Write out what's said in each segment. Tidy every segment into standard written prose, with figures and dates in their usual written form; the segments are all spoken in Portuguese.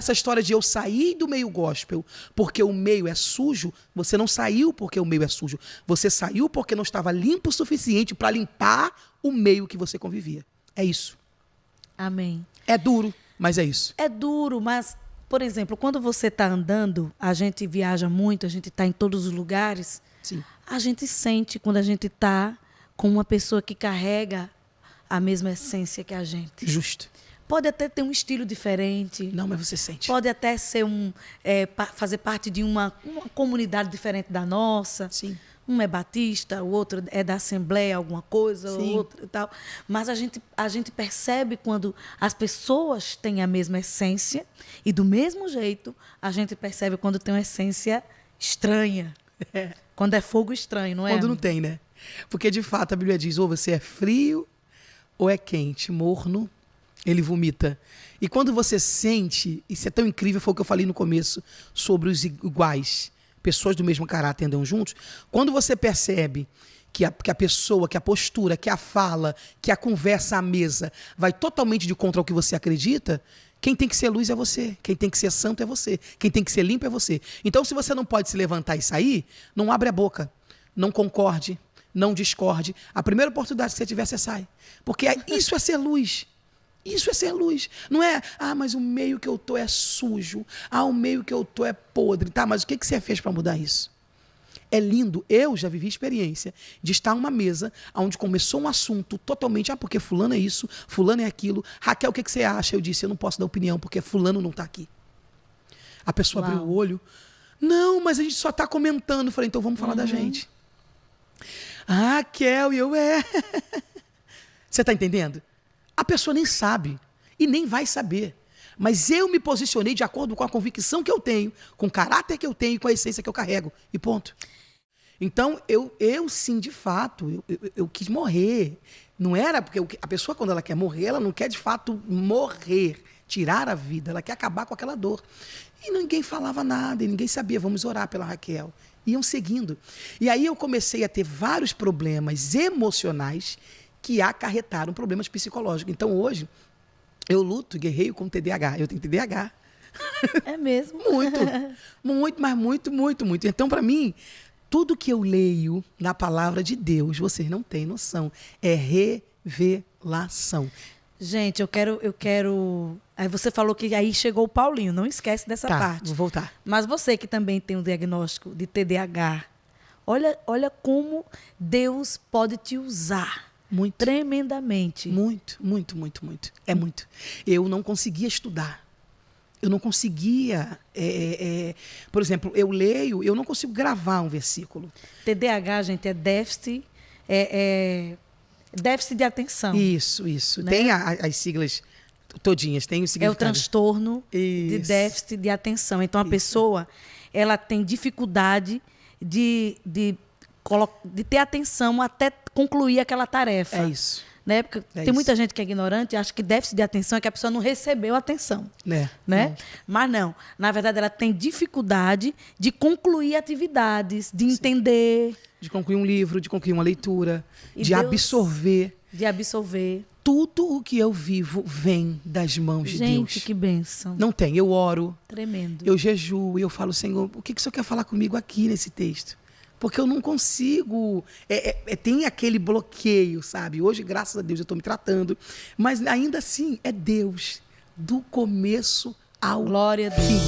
Essa história de eu sair do meio gospel porque o meio é sujo, você não saiu porque o meio é sujo. Você saiu porque não estava limpo o suficiente para limpar o meio que você convivia. É isso. Amém. É duro, mas é isso. É duro, mas, por exemplo, quando você está andando, a gente viaja muito, a gente está em todos os lugares, Sim. a gente sente quando a gente está com uma pessoa que carrega a mesma essência que a gente. Justo. Pode até ter um estilo diferente. Não, mas você sente. Pode até ser fazer parte de uma comunidade diferente da nossa. Sim. Um é batista, o outro é da Assembleia, alguma coisa, o outro e tal. Mas a gente percebe quando as pessoas têm a mesma essência e, do mesmo jeito, a gente percebe quando tem uma essência estranha. É. Quando é fogo estranho, não é? Quando não tem, né? Porque, de fato, a Bíblia diz, ou você é frio ou é quente, morno, ele vomita. E quando você sente, isso é tão incrível, foi o que eu falei no começo, sobre os iguais, pessoas do mesmo caráter andam juntos, quando você percebe que a pessoa, que a postura, que a fala, que a conversa à mesa vai totalmente de contra o que você acredita, quem tem que ser luz é você, quem tem que ser santo é você, quem tem que ser limpo é você. Então, se você não pode se levantar e sair, não abre a boca, não concorde, não discorde. A primeira oportunidade que você tiver, você sai. Porque isso é ser luz. Isso é ser luz. Não é, mas o meio que eu tô é sujo. O meio que eu tô é podre. Tá, mas o que você fez para mudar isso? É lindo. Eu já vivi a experiência de estar numa mesa onde começou um assunto totalmente, porque fulano é isso, fulano é aquilo. Raquel, o que você acha? Eu disse, eu não posso dar opinião porque fulano não está aqui. A pessoa abriu o olho. Não, mas a gente só está comentando. Eu falei, então vamos falar da gente. Raquel, Você está entendendo? A pessoa nem sabe e nem vai saber. Mas eu me posicionei de acordo com a convicção que eu tenho, com o caráter que eu tenho e com a essência que eu carrego. E ponto. Então, eu sim, de fato, eu quis morrer. Não era porque a pessoa, quando ela quer morrer, ela não quer, de fato, morrer, tirar a vida. Ela quer acabar com aquela dor. E ninguém falava nada, e ninguém sabia. Vamos orar pela Raquel. Iam seguindo. E aí eu comecei a ter vários problemas emocionais que acarretaram problemas psicológicos. Então, hoje, eu luto, guerreio com TDAH. Eu tenho TDAH. É mesmo? Muito. Muito, mas muito, muito, muito. Então, para mim, tudo que eu leio na palavra de Deus, vocês não têm noção, é revelação. Gente, eu quero... Aí você falou que aí chegou o Paulinho, não esquece dessa parte. Vou voltar. Mas você que também tem um diagnóstico de TDAH, olha como Deus pode te usar. Muito. Tremendamente. Muito, muito, muito, muito. É muito. Eu não conseguia estudar. Eu não conseguia... Por exemplo, eu leio, eu não consigo gravar um versículo. TDAH, gente, é déficit... déficit de atenção. Isso. Né? Tem as siglas todinhas, tem o significado. É o transtorno de déficit de atenção. Então, a pessoa, ela tem dificuldade de ter atenção até concluir aquela tarefa. É isso. Né? Porque tem muita gente que é ignorante e acha que déficit de atenção é que a pessoa não recebeu atenção. Né? Não. Mas não. Na verdade, ela tem dificuldade de concluir atividades, de entender. De concluir um livro, de concluir uma leitura, de absorver. De absorver. Tudo o que eu vivo vem das mãos de Deus. Gente, que bênção. Não tem. Eu oro. Tremendo. Eu jejuo e eu falo, Senhor, o que o Senhor quer falar comigo aqui nesse texto? Porque eu não consigo... tem aquele bloqueio, sabe? Hoje, graças a Deus, eu estou me tratando. Mas ainda assim, é Deus. Do começo ao Glória a Deus. fim.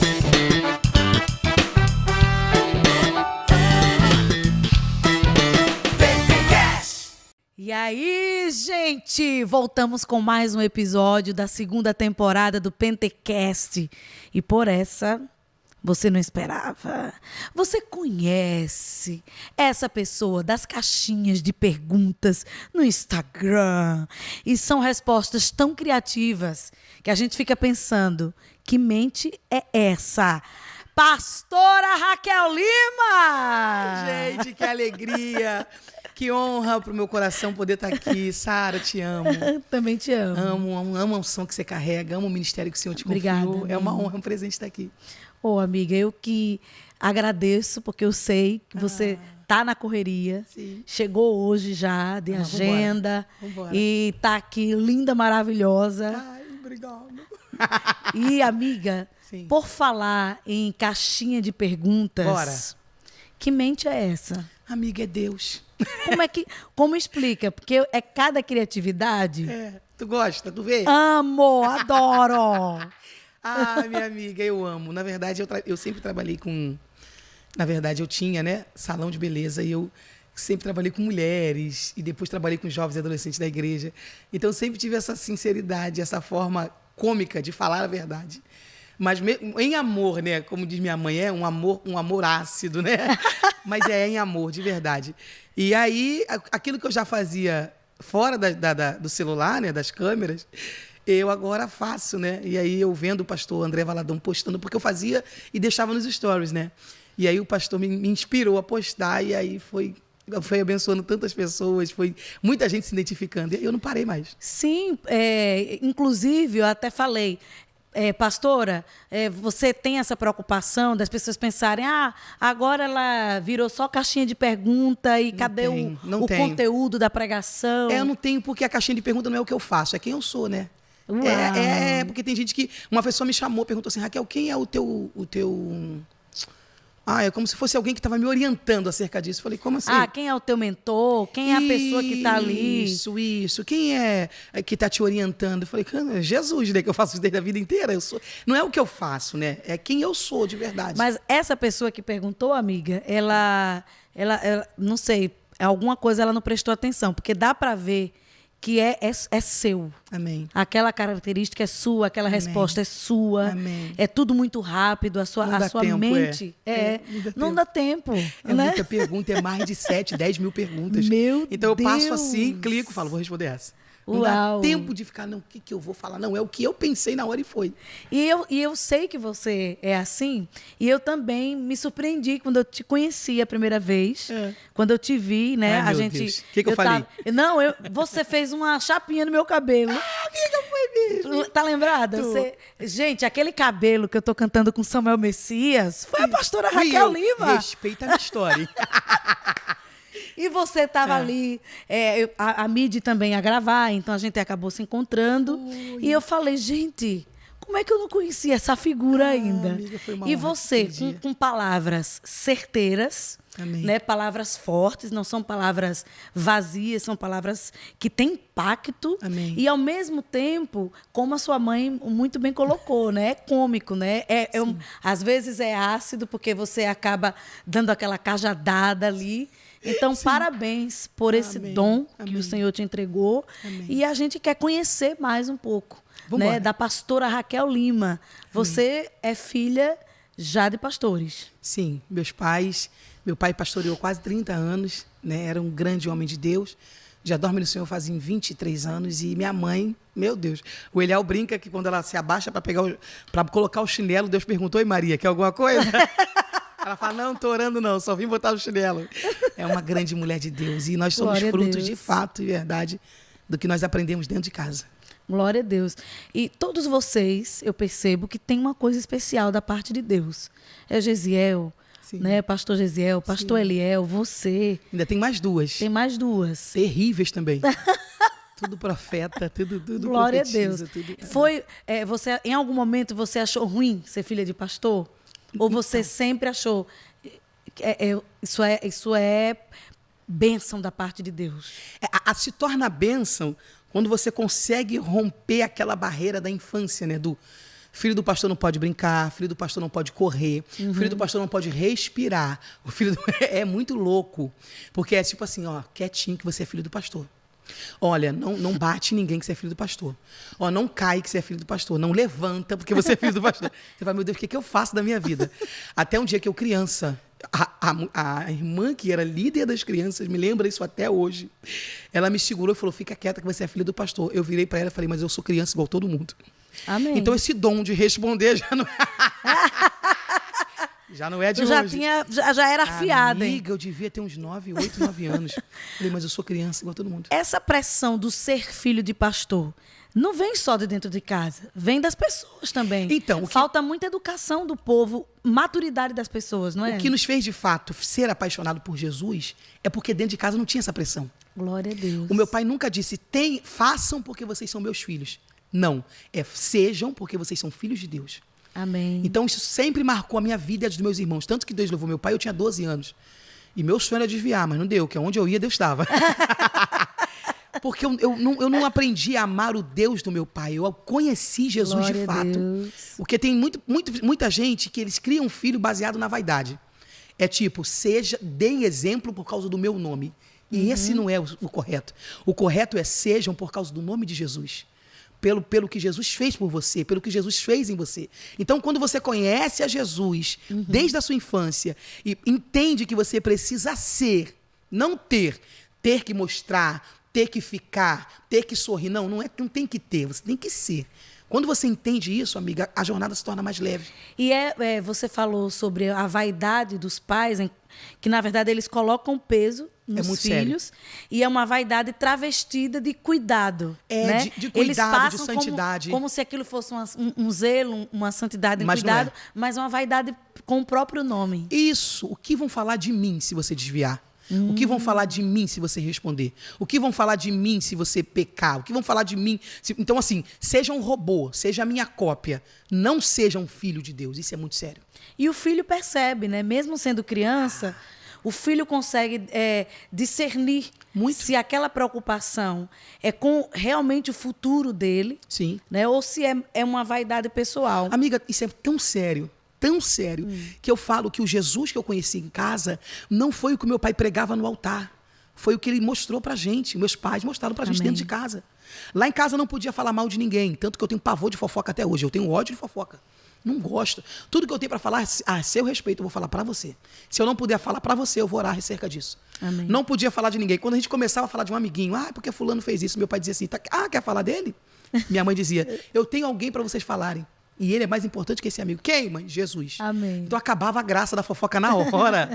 E aí, gente, voltamos com mais um episódio da segunda temporada do Pentecast. E por essa, você não esperava. Você conhece essa pessoa das caixinhas de perguntas no Instagram. E são respostas tão criativas que a gente fica pensando, que mente é essa? Pastora Raquel Lima! Gente, que alegria! Que honra pro meu coração poder estar aqui. Sara, te amo. Também te amo. Amo a unção que você carrega, amo o ministério que o Senhor te confiou. Obrigada, é uma honra, é um presente estar aqui. Amiga, eu que agradeço, porque eu sei que você tá na correria. Sim. Chegou hoje já, de agenda. Vambora. E tá aqui, linda, maravilhosa. Ai, obrigada. E, amiga, Sim. por falar em caixinha de perguntas, Bora. que mente é essa? Amiga, é Deus. Como explica? Porque é cada criatividade. Tu gosta? Tu vê? Amo, adoro. Ah, minha amiga, eu amo. Na verdade, eu sempre trabalhei com... Na verdade, eu tinha, né, salão de beleza e eu sempre trabalhei com mulheres e depois trabalhei com jovens e adolescentes da igreja. Então, eu sempre tive essa sinceridade, essa forma cômica de falar a verdade. Mas em amor, né? Como diz minha mãe, é um amor ácido, né? Mas é em amor, de verdade. E aí, aquilo que eu já fazia fora do celular, né? Das câmeras, eu agora faço, né? E aí eu vendo o pastor André Valadão postando, porque eu fazia e deixava nos stories, né? E aí o pastor me inspirou a postar e aí foi abençoando tantas pessoas, foi muita gente se identificando. E aí eu não parei mais. Sim, inclusive, eu até falei, pastora, você tem essa preocupação das pessoas pensarem, agora ela virou só caixinha de pergunta e cadê o conteúdo da pregação? Eu não tenho, porque a caixinha de pergunta não é o que eu faço, é quem eu sou, né? Porque tem gente que... Uma pessoa me chamou, perguntou assim, Raquel, quem é o teu... é como se fosse alguém que estava me orientando acerca disso. Eu falei, como assim? Quem é o teu mentor? Quem é a pessoa que está ali? Isso. Quem é que está te orientando? Eu falei, Jesus, né? Que eu faço isso desde a vida inteira. Não é o que eu faço, né? É quem eu sou, de verdade. Mas essa pessoa que perguntou, amiga, ela não sei, alguma coisa ela não prestou atenção, porque dá para ver que é seu. Amém. Aquela característica é sua, aquela Amém. Resposta é sua. Amém. É tudo muito rápido, a sua tempo, mente não dá tempo. É né? muita pergunta, é mais de 7, 10 mil perguntas. Meu então eu passo Deus. assim, clico, falo, vou responder essa. Não Uau. dá tempo de ficar, não, o que eu vou falar? Não, é o que eu pensei na hora e foi. E eu sei que você é assim, e eu também me surpreendi quando eu te conheci a primeira vez, quando eu te vi, né? Ai, meu Deus. O que eu falei? Você fez uma chapinha no meu cabelo. O que foi mesmo? Tá lembrada? Gente, aquele cabelo que eu tô cantando com Samuel Messias foi a pastora Raquel Lima. Respeita a minha história. E você estava ali, a Midi também ia gravar, então a gente acabou se encontrando. E eu falei, gente, como é que eu não conhecia essa figura ainda? Amiga, foi uma e honra você, aquele dia. com palavras certeiras, né, palavras fortes, não são palavras vazias, são palavras que têm impacto. Amém. E, ao mesmo tempo, como a sua mãe muito bem colocou, né, é cômico, né? Às vezes é ácido, porque você acaba dando aquela cajadada ali. Então, parabéns por esse dom que o Senhor te entregou. Amém. E a gente quer conhecer mais um pouco, né, da pastora Raquel Lima. Você é filha já de pastores. Sim, meu pai pastoreou quase 30 anos, né? Era um grande homem de Deus. Já dorme no Senhor fazem 23 anos. E minha mãe, meu Deus, o Eliel brinca que quando ela se abaixa para colocar o chinelo, Deus perguntou, e Maria, quer alguma coisa? Ela fala, não estou orando não, só vim botar o chinelo. É uma grande mulher de Deus. E nós somos frutos de fato e verdade do que nós aprendemos dentro de casa. Glória a Deus. E todos vocês, eu percebo que tem uma coisa especial da parte de Deus. É Gesiel, né? Pastor Gesiel, pastor Eliel, você. Ainda tem mais duas. Tem mais duas. Terríveis também. Tudo profeta, tudo Glória profetiza, a Deus. Você, em algum momento você achou ruim ser filha de pastor? Ou você sempre achou isso é bênção da parte de Deus? Se torna bênção quando você consegue romper aquela barreira da infância, né? Do filho do pastor não pode brincar, filho do pastor não pode correr, filho do pastor não pode respirar. É muito louco, porque é tipo assim, quietinho que você é filho do pastor. Olha, não bate ninguém que você é filho do pastor. Não cai que você é filho do pastor. Não levanta porque você é filho do pastor. Você fala, meu Deus, o que eu faço da minha vida? Até um dia que eu criança, a irmã que era líder das crianças, me lembra isso até hoje, ela me segurou e falou, fica quieta que você é filho do pastor. Eu virei para ela e falei, mas eu sou criança igual todo mundo. Amém. Então esse dom de responder já não já não é de hoje. Já era afiada. Amiga, eu devia ter uns 8, 9 anos. Falei, mas eu sou criança igual todo mundo. Essa pressão do ser filho de pastor não vem só de dentro de casa, vem das pessoas também. Então, falta muita educação do povo, maturidade das pessoas, não é? O que nos fez, de fato, ser apaixonado por Jesus é porque dentro de casa não tinha essa pressão. Glória a Deus. O meu pai nunca disse, façam porque vocês são meus filhos. Não, sejam porque vocês são filhos de Deus. Amém. Então, isso sempre marcou a minha vida e a dos meus irmãos. Tanto que Deus levou meu pai, eu tinha 12 anos. E meu sonho era desviar, mas não deu, que onde eu ia, Deus estava. Porque eu não aprendi a amar o Deus do meu pai. Eu conheci Jesus Glória de fato. a Deus. Porque tem muita gente que eles criam um filho baseado na vaidade. É tipo, deem exemplo por causa do meu nome. E esse não é o correto. O correto é sejam por causa do nome de Jesus. Pelo que Jesus fez por você, pelo que Jesus fez em você. Então, quando você conhece a Jesus desde a sua infância e entende que você precisa ser, não ter que mostrar, ter que ficar, ter que sorrir. Não tem que ter, você tem que ser. Quando você entende isso, amiga, a jornada se torna mais leve. E você falou sobre a vaidade dos pais, que na verdade eles colocam peso nos muito filhos, sério. E é uma vaidade travestida de cuidado. É, né? de cuidado, eles passam de santidade. Como se aquilo fosse um zelo, uma santidade em Mas não cuidado, é. mas uma vaidade com o próprio nome. Isso. O que vão falar de mim se você desviar? O que vão falar de mim se você responder? O que vão falar de mim se você pecar? O que vão falar de mim? Então, assim, seja um robô, seja a minha cópia. Não seja um filho de Deus. Isso é muito sério. E o filho percebe, né? Mesmo sendo criança, o filho consegue discernir Muito. se aquela preocupação é com realmente o futuro dele, Sim. né? Ou se é uma vaidade pessoal. Amiga, isso é tão sério, que eu falo que o Jesus que eu conheci em casa não foi o que meu pai pregava no altar. Foi o que ele mostrou pra gente. Meus pais mostraram pra gente Amém. dentro de casa. Lá em casa eu não podia falar mal de ninguém. Tanto que eu tenho pavor de fofoca até hoje. Eu tenho ódio de fofoca. Não gosto. Tudo que eu tenho pra falar, a seu respeito, eu vou falar pra você. Se eu não puder falar pra você, eu vou orar acerca disso. Amém. Não podia falar de ninguém. Quando a gente começava a falar de um amiguinho, porque fulano fez isso, meu pai dizia assim, quer falar dele? Minha mãe dizia, eu tenho alguém pra vocês falarem. E ele é mais importante que esse amigo. Quem, mãe? Jesus. Amém. Então acabava a graça da fofoca na hora.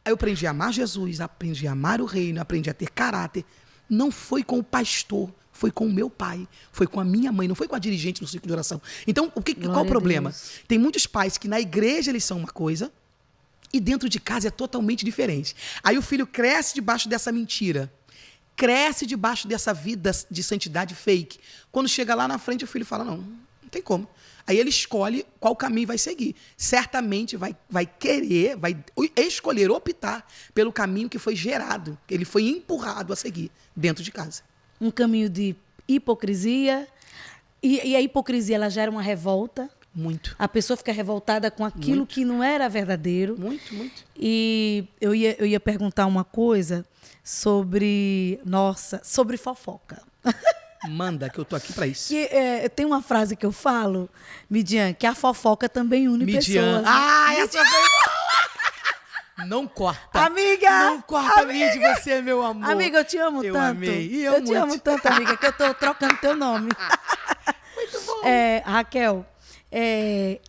Aí eu aprendi a amar Jesus, aprendi a amar o reino, aprendi a ter caráter. Não foi com o pastor, foi com o meu pai, foi com a minha mãe, não foi com a dirigente no ciclo de oração. Então, qual o problema? Tem muitos pais que na igreja eles são uma coisa e dentro de casa é totalmente diferente. Aí o filho cresce debaixo dessa mentira. Cresce debaixo dessa vida de santidade fake. Quando chega lá na frente, o filho fala, não tem como. Aí ele escolhe qual caminho vai seguir. Certamente vai escolher, optar pelo caminho que foi gerado, que ele foi empurrado a seguir dentro de casa. Um caminho de hipocrisia. E a hipocrisia, ela gera uma revolta. Muito. A pessoa fica revoltada com aquilo que não era verdadeiro. Muito, muito. E eu ia perguntar uma coisa sobre fofoca. Manda, que eu tô aqui pra isso. Tem uma frase que eu falo, Midian, que a fofoca também une pessoas. Essa foi... Não corta. Amiga! Não corta, Midi, você é meu amor. Amiga, eu te amo tanto. Amei. E eu te amo tanto, amiga, que eu tô trocando teu nome. Muito bom. Raquel,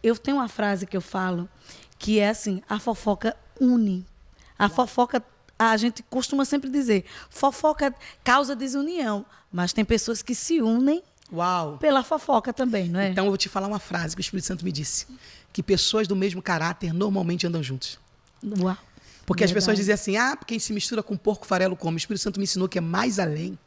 eu tenho uma frase que eu falo, que é assim, a fofoca une. A fofoca... A gente costuma sempre dizer, fofoca causa desunião, mas tem pessoas que se unem pela fofoca também, não é? Então eu vou te falar uma frase que o Espírito Santo me disse, que pessoas do mesmo caráter normalmente andam juntos. Uau. Porque as pessoas dizem assim, quem se mistura com porco, farelo come. O Espírito Santo me ensinou que é mais além.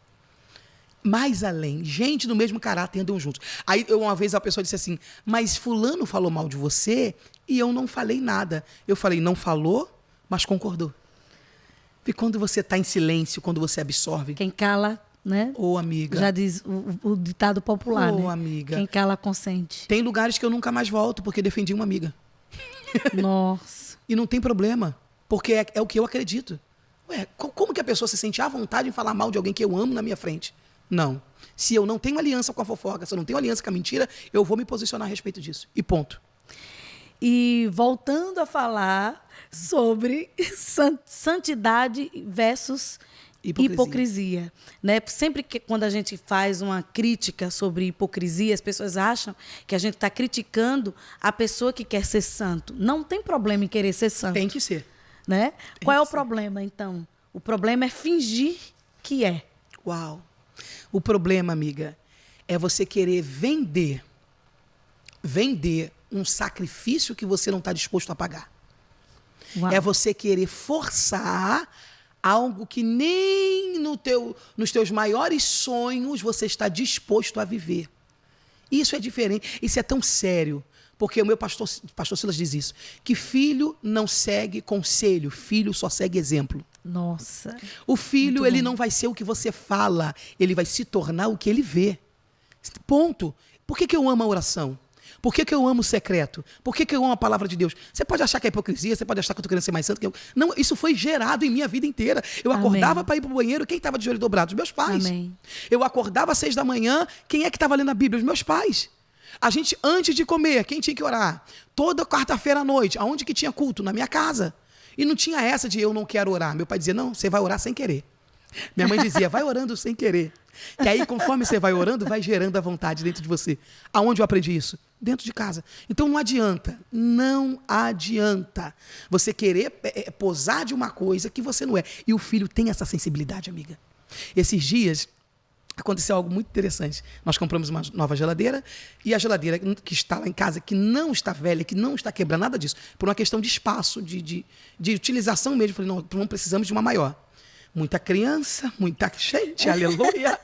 Mais além. Gente do mesmo caráter andam juntos. Aí uma vez a pessoa disse assim, mas fulano falou mal de você e eu não falei nada. Eu falei, não falou, mas concordou. E quando você está em silêncio, quando você absorve... Quem cala, né? Ô, amiga. Já diz o ditado popular, né? Ô, amiga. Quem cala, consente. Tem lugares que eu nunca mais volto porque defendi uma amiga. Nossa. E não tem problema, porque é o que eu acredito. Ué, como que a pessoa se sente à vontade em falar mal de alguém que eu amo na minha frente? Não. Se eu não tenho aliança com a fofoca, se eu não tenho aliança com a mentira, eu vou me posicionar a respeito disso. E ponto. E voltando a falar sobre santidade versus hipocrisia, né? Sempre que quando a gente faz uma crítica sobre hipocrisia, as pessoas acham que a gente está criticando a pessoa que quer ser santo. Não tem problema em querer ser santo. Tem que ser. Né? Qual é o problema, então? O problema é fingir que é. Uau. O problema, amiga, é você querer vender um sacrifício que você não está disposto a pagar. Uau. É você querer forçar algo que nem nos teus maiores sonhos você está disposto a viver. Isso é diferente. Isso é tão sério. Porque o meu pastor Silas diz isso, que filho não segue conselho, filho só segue exemplo. Nossa. O filho, Muito ele bom. não vai ser o que você fala, ele vai se tornar o que ele vê. Ponto. Por que eu amo a oração? Por que eu amo o secreto? Por que eu amo a palavra de Deus? Você pode achar que é hipocrisia, você pode achar que eu estou querendo ser mais santo que eu. Não, isso foi gerado em minha vida inteira. Eu Amém. acordava para ir para o banheiro, quem estava de joelho dobrado? Os meus pais. Amém. Eu acordava às 6 da manhã, quem é que estava lendo a Bíblia? Os meus pais. A gente, antes de comer, quem tinha que orar? Toda quarta-feira à noite, aonde que tinha culto? Na minha casa. E não tinha essa de eu não quero orar. Meu pai dizia, não, você vai orar sem querer. Minha mãe dizia, vai orando sem querer. Que aí, conforme você vai orando, vai gerando a vontade dentro de você. Aonde eu aprendi isso? Dentro de casa. Então não adianta você querer posar de uma coisa que você não é. E o filho tem essa sensibilidade, amiga. Esses dias aconteceu algo muito interessante. Nós compramos uma nova geladeira e a geladeira que está lá em casa, que não está velha, que não está quebrada, nada disso, por uma questão de espaço, de utilização mesmo. Eu falei, não precisamos de uma maior. Muita criança, muita gente, aleluia.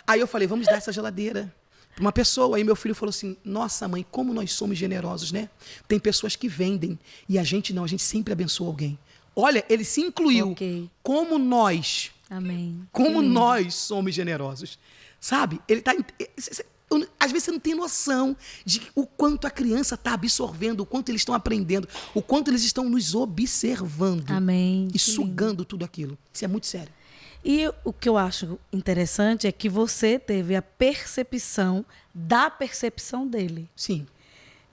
Aí eu falei, vamos dar essa geladeira para uma pessoa. Aí meu filho falou assim, nossa mãe, como nós somos generosos, né? Tem pessoas que vendem e a gente não, a gente sempre abençoa alguém. Olha, ele se incluiu. Ok. Como nós... Amém. Como nós somos generosos. Sabe? Ele tá. Às vezes você não tem noção de o quanto a criança está absorvendo, o quanto eles estão aprendendo, o quanto eles estão nos observando. Amém. E sugando tudo aquilo. Isso é muito sério. E o que eu acho interessante é que você teve a percepção da percepção dele. Sim.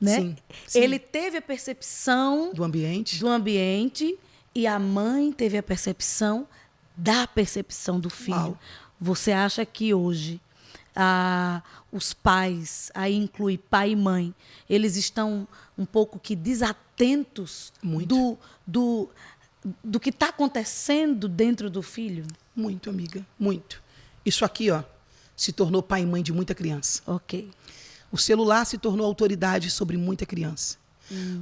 Né? Sim, sim. Ele teve a percepção Do ambiente. E a mãe teve a percepção da percepção do filho. Uau. Você acha que hoje os pais, aí inclui pai e mãe, eles estão um pouco que desatentos Muito. do que está acontecendo dentro do filho? Muito, amiga. Muito. Isso aqui, ó, se tornou pai e mãe de muita criança. Ok. O celular se tornou autoridade sobre muita criança.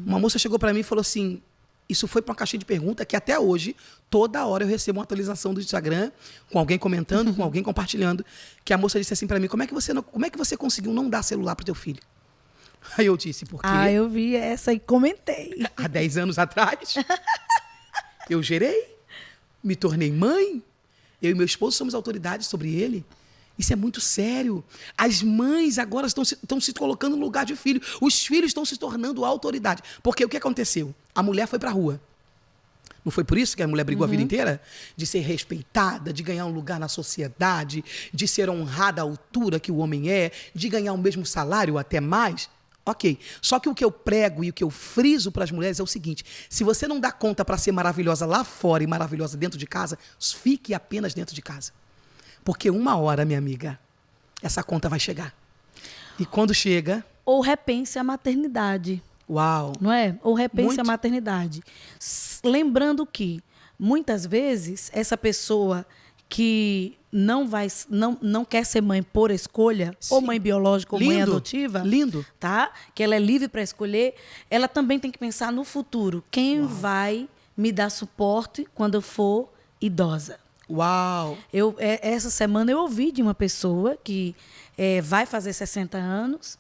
Uma moça chegou para mim e falou assim, isso foi para uma caixinha de pergunta que até hoje, toda hora eu recebo uma atualização do Instagram, com alguém comentando, com alguém compartilhando, que a moça disse assim para mim, como é que você conseguiu não dar celular pro teu filho? Aí eu disse, porque Eu vi essa e comentei. há 10 anos atrás, eu gerei, me tornei mãe, eu e meu esposo somos autoridades sobre ele. Isso é muito sério. As mães agora estão se colocando no lugar de filho. Os filhos estão se tornando autoridade. Porque o que aconteceu? A mulher foi para a rua. Não foi por isso que a mulher brigou a vida inteira? De ser respeitada, de ganhar um lugar na sociedade, de ser honrada à altura que o homem é, de ganhar o mesmo salário, até mais. Ok. Só que o que eu prego e o que eu friso para as mulheres é o seguinte, se você não dá conta para ser maravilhosa lá fora e maravilhosa dentro de casa, fique apenas dentro de casa. Porque uma hora, minha amiga, essa conta vai chegar. E quando chega... Ou repense a maternidade. Uau! Não é? Ou repense Muito. a maternidade. Lembrando que, muitas vezes, essa pessoa que não quer ser mãe por escolha, Sim. ou mãe biológica ou mãe Lindo. adotiva, Lindo. tá? Que ela é livre para escolher, ela também tem que pensar no futuro. Quem vai me dar suporte quando eu for idosa? Uau! Essa semana eu ouvi de uma pessoa que vai fazer 60 anos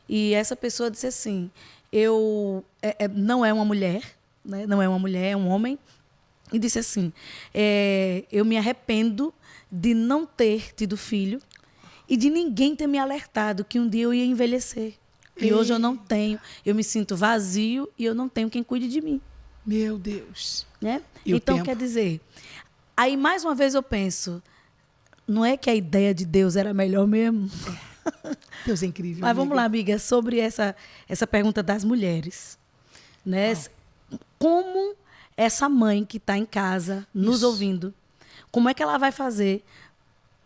e essa pessoa disse assim, não é uma mulher, né? Não é uma mulher, é um homem, e disse assim, eu me arrependo de não ter tido filho e de ninguém ter me alertado que um dia eu ia envelhecer. E hoje eu não tenho, eu me sinto vazio e eu não tenho quem cuide de mim. Meu Deus! Né? E o Então, tempo? quer dizer... Aí, mais uma vez, eu penso, não é que a ideia de Deus era melhor mesmo? Deus é incrível. Mas vamos amiga. lá, amiga, sobre essa pergunta das mulheres. Né? Como essa mãe que está em casa, nos Isso. ouvindo, como é que ela vai fazer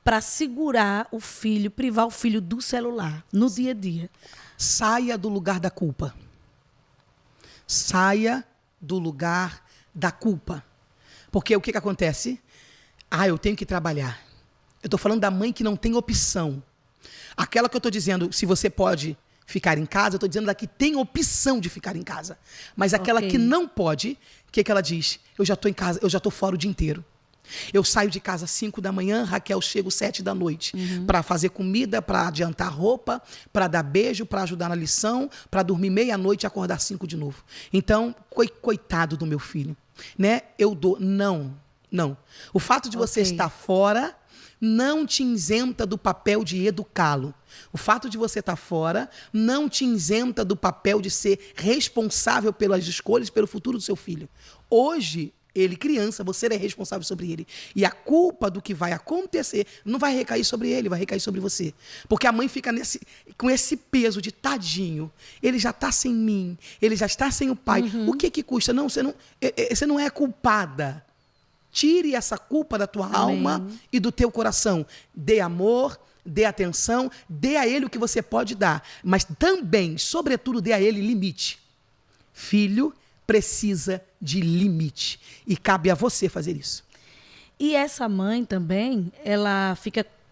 para segurar o filho, privar o filho do celular, no dia a dia? Saia do lugar da culpa. Saia do lugar da culpa. Porque o que acontece? Eu tenho que trabalhar. Eu estou falando da mãe que não tem opção. Aquela que eu estou dizendo, se você pode ficar em casa, eu estou dizendo da que tem opção de ficar em casa. Mas aquela Ok. que não pode, o que ela diz? Eu já estou em casa, eu já estou fora o dia inteiro. Eu saio de casa às 5 da manhã, Raquel chega às 7 da noite para fazer comida, para adiantar roupa, para dar beijo, para ajudar na lição, para dormir meia-noite e acordar 5 de novo. Então, coitado do meu filho, né? Eu dou... Não. O fato de você estar fora não te isenta do papel de educá-lo. O fato de você estar fora não te isenta do papel de ser responsável pelas escolhas, pelo futuro do seu filho. Hoje, ele criança, você é responsável sobre ele. E a culpa do que vai acontecer não vai recair sobre ele, vai recair sobre você. Porque a mãe fica com esse peso de tadinho. Ele já está sem mim, ele já está sem o pai. O que custa? Não, você não é culpada. Tire essa culpa da tua alma e do teu coração. Dê amor, dê atenção, dê a ele o que você pode dar. Mas também, sobretudo, dê a ele limite. Filho precisa de limite. E cabe a você fazer isso. E essa mãe também,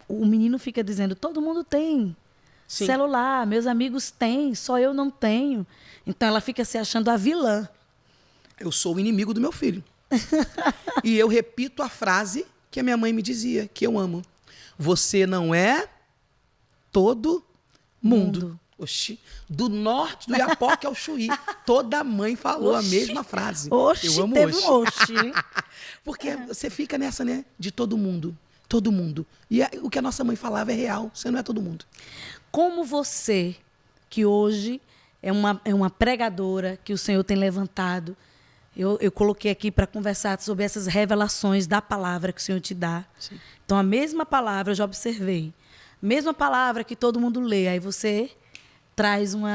o menino fica dizendo, todo mundo tem celular, meus amigos têm, só eu não tenho. Então ela fica se achando a vilã. Eu sou o inimigo do meu filho. E eu repito a frase que a minha mãe me dizia, que eu amo. Você não é todo mundo. Oxi, do norte do Iapoque ao Chuí. Toda mãe falou a mesma frase. Eu amo teve um oxi. Porque você fica nessa, né? De todo mundo. Todo mundo. E o que a nossa mãe falava é real. Você não é todo mundo. Como você, que hoje é uma pregadora que o Senhor tem levantado, eu coloquei aqui para conversar sobre essas revelações da palavra que o Senhor te dá. Sim. Então, a mesma palavra, eu já observei. Mesma palavra que todo mundo lê. Aí você traz um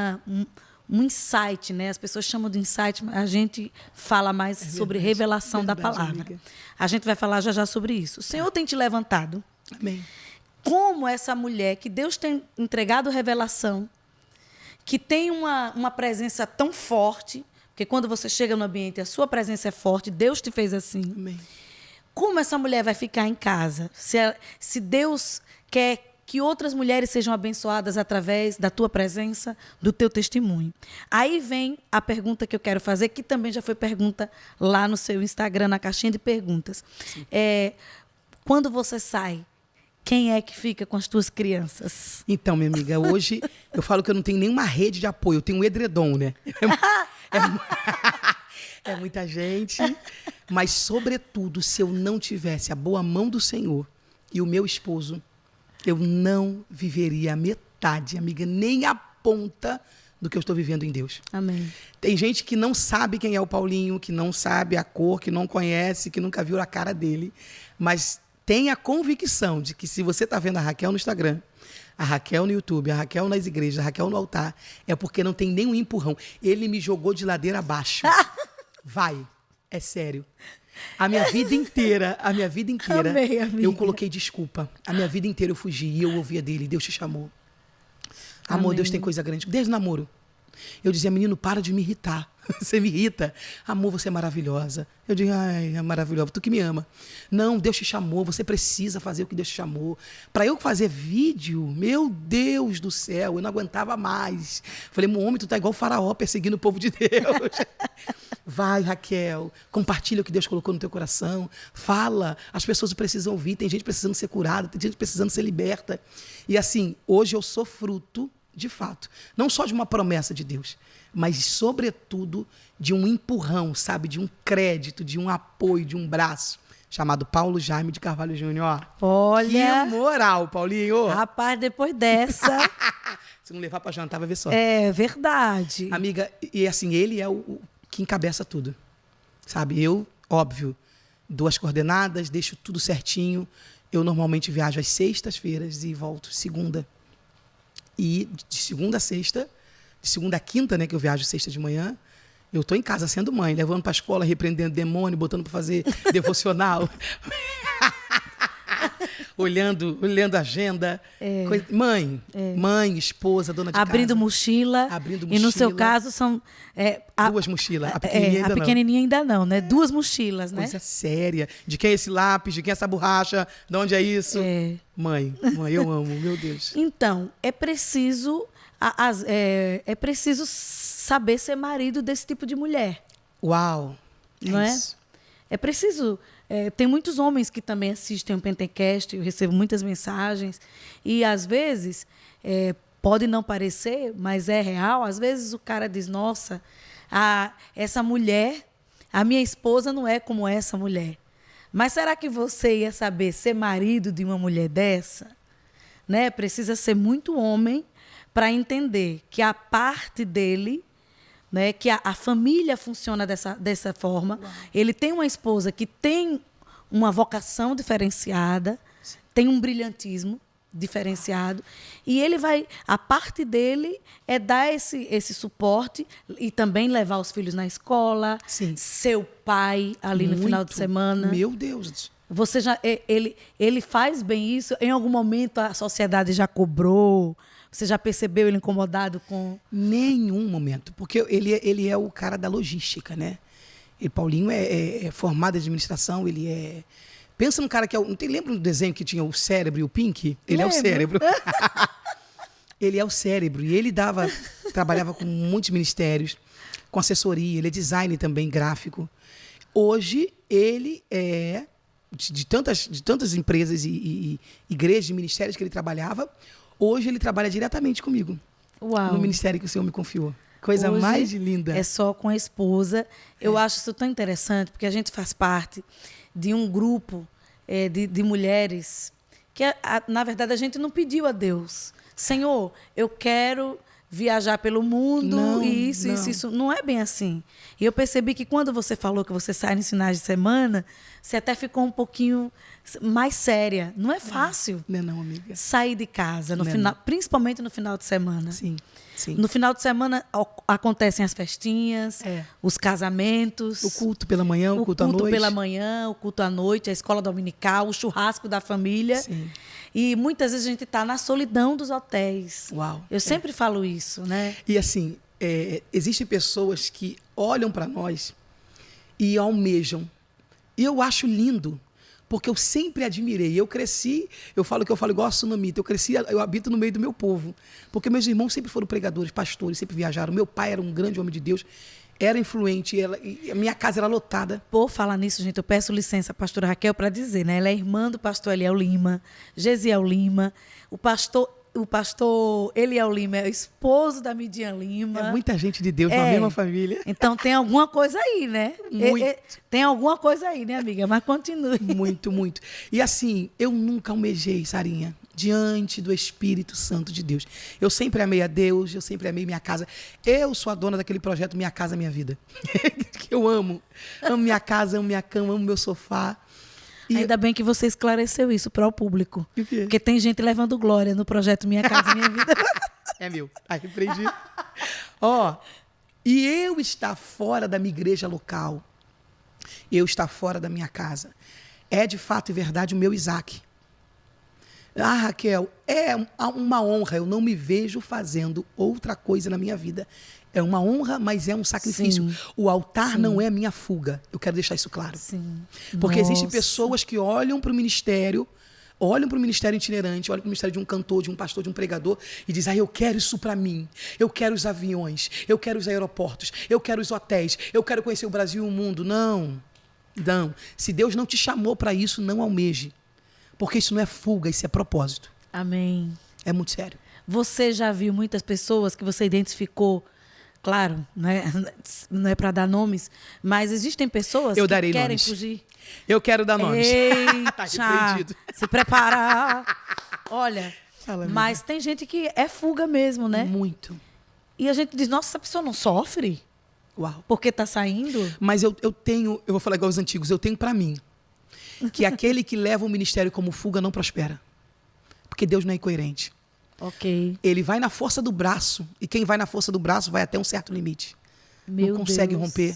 insight, né? As pessoas chamam de insight, mas a gente fala mais sobre revelação da palavra. Amiga. A gente vai falar já sobre isso. O Senhor tem te levantado. Amém. Como essa mulher que Deus tem entregado revelação, que tem uma presença tão forte, porque quando você chega no ambiente, a sua presença é forte, Deus te fez assim. Amém. Como essa mulher vai ficar em casa? Se Deus quer que outras mulheres sejam abençoadas através da tua presença, do teu testemunho. Aí vem a pergunta que eu quero fazer, que também já foi pergunta lá no seu Instagram, na caixinha de perguntas. Quando você sai, quem é que fica com as tuas crianças? Então, minha amiga, hoje eu falo que eu não tenho nenhuma rede de apoio, eu tenho um edredom, né? É muita gente, mas, sobretudo, se eu não tivesse a boa mão do Senhor e o meu esposo, eu não viveria a metade, amiga, nem a ponta do que eu estou vivendo em Deus. Amém. Tem gente que não sabe quem é o Paulinho, que não sabe a cor, que não conhece, que nunca viu a cara dele, mas tem a convicção de que se você está vendo a Raquel no Instagram, a Raquel no YouTube, a Raquel nas igrejas, a Raquel no altar, é porque não tem nenhum empurrão. Ele me jogou de ladeira abaixo. Vai, é sério. A minha vida inteira, Amei, eu coloquei desculpa. A minha vida inteira eu fugi e eu ouvia dele. Deus te chamou. Amor, Amém. Deus tem coisa grande. Desde o namoro. Eu dizia, menino, para de me irritar. Você me irrita. Amor, você é maravilhosa. Eu digo, ai, é maravilhosa. Tu que me ama. Não, Deus te chamou. Você precisa fazer o que Deus te chamou. Para eu fazer vídeo, meu Deus do céu, eu não aguentava mais. Falei, meu homem, tu tá igual o faraó perseguindo o povo de Deus. Vai, Raquel, compartilha o que Deus colocou no teu coração. Fala, as pessoas precisam ouvir. Tem gente precisando ser curada, tem gente precisando ser liberta. E assim, hoje eu sou fruto, de fato, não só de uma promessa de Deus, mas, sobretudo, de um empurrão, sabe? De um crédito, de um apoio, de um braço, chamado Paulo Jaime de Carvalho Júnior. Olha! Que moral, Paulinho! Rapaz, depois dessa... Se não levar para jantar, vai ver só. É verdade. Amiga, e assim, ele é o que encabeça tudo, sabe? Eu, óbvio, dou as coordenadas, deixo tudo certinho. Eu normalmente viajo às sextas-feiras e volto segunda. E de segunda a sexta, de segunda a quinta, né, que eu viajo sexta de manhã, eu tô em casa sendo mãe, levando para a escola, repreendendo demônio, botando para fazer devocional. olhando a agenda. Mãe, esposa, dona de abrindo casa. Mochila. E no seu caso são... duas mochilas. A pequenininha ainda a pequenininha ainda não, né? 2 mochilas, né? Coisa séria. De quem é esse lápis? De quem é essa borracha? De onde é isso? Mãe, eu amo, meu Deus. Então, é preciso saber ser marido desse tipo de mulher. Uau! Não é? É preciso... tem muitos homens que também assistem o Pentecast, eu recebo muitas mensagens, e às vezes, pode não parecer, mas é real, às vezes o cara diz, nossa, essa mulher, a minha esposa não é como essa mulher. Mas será que você ia saber ser marido de uma mulher dessa? Né? Precisa ser muito homem para entender que a parte dele, né, que a família funciona dessa forma. Uau. Ele tem uma esposa que tem uma vocação diferenciada, tem um brilhantismo diferenciado, e ele vai, a parte dele é dar esse suporte e também levar os filhos na escola, sim, seu pai ali no final de semana. Meu Deus. Você já, ele faz bem isso? Em algum momento a sociedade já cobrou? Você já percebeu ele incomodado com... Nenhum momento, porque ele é o cara da logística, né? E Paulinho é formado em administração, ele é... Pensa num cara que é... Lembra do desenho que tinha o cérebro e o Pink? Ele é o cérebro. Ele é o cérebro. E ele trabalhava com muitos ministérios, com assessoria, ele é designer também, gráfico. Hoje, ele é... De tantas empresas e igrejas e ministérios que ele trabalhava, hoje ele trabalha diretamente comigo. Uau. No ministério que o Senhor me confiou. Coisa hoje mais linda. É só com a esposa. Eu acho isso tão interessante, porque a gente faz parte de um grupo de mulheres que, na verdade, a gente não pediu a Deus. Senhor, eu quero viajar pelo mundo, não, e isso. Não é bem assim. E eu percebi que quando você falou que você sai nos finais de semana, você até ficou um pouquinho mais séria. Não é fácil. Não, amiga. Sair de casa, principalmente no final de semana. Sim. No final de semana acontecem as festinhas, os casamentos. O culto pela manhã, o culto à noite. O culto pela manhã, o culto à noite, a escola dominical, o churrasco da família. Sim. E muitas vezes a gente está na solidão dos hotéis. Uau. Eu sempre falo isso, né? E assim, existem pessoas que olham para nós e almejam. E eu acho lindo, porque eu sempre admirei. Eu cresci, eu falo igual a Sunamita, eu habito no meio do meu povo. Porque meus irmãos sempre foram pregadores, pastores, sempre viajaram. Meu pai era um grande homem de Deus, era influente, e a minha casa era lotada. Por falar nisso, gente, eu peço licença à pastora Raquel para dizer, né? Ela é irmã do pastor Eliel Lima, Gesiel Lima, o pastor Eliel Lima é o esposo da Midian Lima. É muita gente de Deus na mesma família. Então tem alguma coisa aí, né? Muito. Tem alguma coisa aí, né, amiga? Mas continue. Muito, muito. E assim, eu nunca almejei, Sarinha, diante do Espírito Santo de Deus. Eu sempre amei a Deus, eu sempre amei minha casa. Eu sou a dona daquele projeto Minha Casa Minha Vida. Que eu amo. Amo minha casa, amo minha cama, amo meu sofá. Ainda bem que você esclareceu isso para o público. O quê? Porque tem gente levando glória no projeto Minha Casa Minha Vida. É meu. Aí repreendi. E eu estar fora da minha igreja local, eu estar fora da minha casa, é de fato e verdade o meu Isaac. Raquel, é uma honra. Eu não me vejo fazendo outra coisa na minha vida. É uma honra, mas é um sacrifício. Sim. O altar não é a minha fuga. Eu quero deixar isso claro. Sim. Porque existem pessoas que olham para o ministério itinerante, olham para o ministério de um cantor, de um pastor, de um pregador e dizem, eu quero isso para mim. Eu quero os aviões, eu quero os aeroportos, eu quero os hotéis, eu quero conhecer o Brasil e o mundo. Não. Se Deus não te chamou para isso, não almeje. Porque isso não é fuga, isso é propósito. Amém. É muito sério. Você já viu muitas pessoas que você identificou, claro, não é para dar nomes, mas existem pessoas que querem nomes. Fugir. Eu quero dar nomes. Eita, tá se preparar. Olha, mas tem gente que é fuga mesmo, né? Muito. E a gente diz, nossa, essa pessoa não sofre? Uau. Porque está saindo? Mas eu vou falar igual os antigos, eu tenho para mim que aquele que leva o ministério como fuga não prospera. Porque Deus não é incoerente. Ok. Ele vai na força do braço, e quem vai na força do braço vai até um certo limite. Não consegue romper,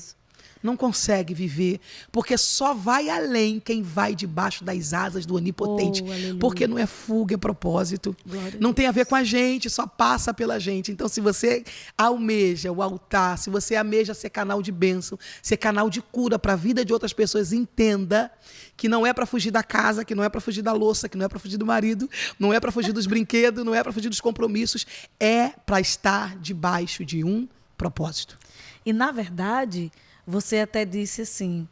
não consegue viver, porque só vai além quem vai debaixo das asas do Onipotente. Porque não é fuga, é propósito. Não tem a ver com a gente, só passa pela gente. Então, se você almeja o altar, se você almeja ser canal de bênção, ser canal de cura para a vida de outras pessoas, entenda que não é para fugir da casa, que não é para fugir da louça, que não é para fugir do marido, não é para fugir dos brinquedos, não é para fugir dos compromissos, é para estar debaixo de um propósito. E, na verdade, você até disse assim,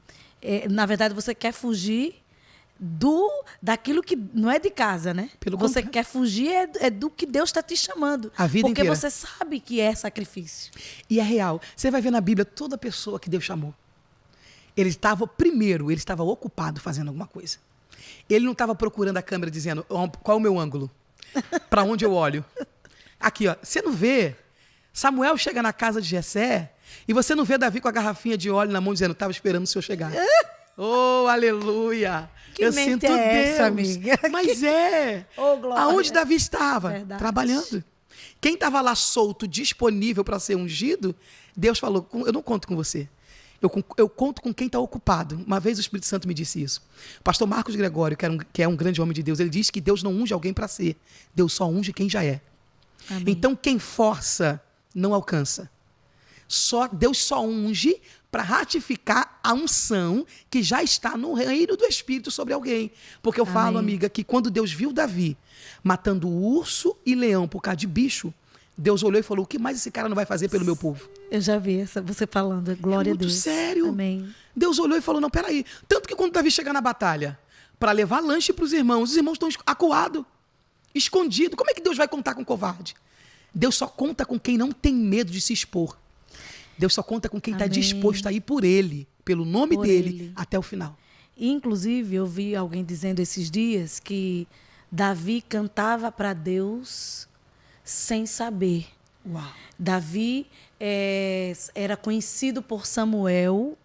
na verdade, você quer fugir daquilo que não é de casa, né? Você quer fugir do que Deus está te chamando. A vida porque inteira. Você sabe que é sacrifício. E é real. Você vai ver na Bíblia toda pessoa que Deus chamou. Ele estava ocupado fazendo alguma coisa. Ele não estava procurando a câmera dizendo qual é o meu ângulo, para onde eu olho. Aqui, ó, você não vê. Samuel chega na casa de Jessé e você não vê Davi com a garrafinha de óleo na mão dizendo, estava esperando o senhor chegar. Oh, aleluia! Que eu mente sinto é Deus. essa, amiga? Mas Oh, glória. aonde Davi estava? Verdade. Trabalhando. Quem estava lá solto, disponível para ser ungido, Deus falou, eu não conto com você. Eu conto com quem está ocupado. Uma vez o Espírito Santo me disse isso. O pastor Marcos Gregório, que é um grande homem de Deus, ele disse que Deus não unge alguém para ser. Deus só unge quem já é. Amém. Então, quem força, não alcança. Deus só unge para ratificar a unção que já está no reino do Espírito sobre alguém. Porque eu falo, amiga, que quando Deus viu Davi matando urso e leão por causa de bicho, Deus olhou e falou, o que mais esse cara não vai fazer pelo meu povo? Eu já vi você falando, glória a Deus. Muito sério. Amém. Deus olhou e falou, não, peraí. Tanto que quando Davi chegar na batalha para levar lanche para os irmãos estão acuados, escondidos. Como é que Deus vai contar com covarde? Deus só conta com quem não tem medo de se expor. Deus só conta com quem está disposto a ir por ele, pelo nome dele, até o final. Inclusive, eu vi alguém dizendo esses dias que Davi cantava para Deus sem saber. Uau. Davi era conhecido por Samuel,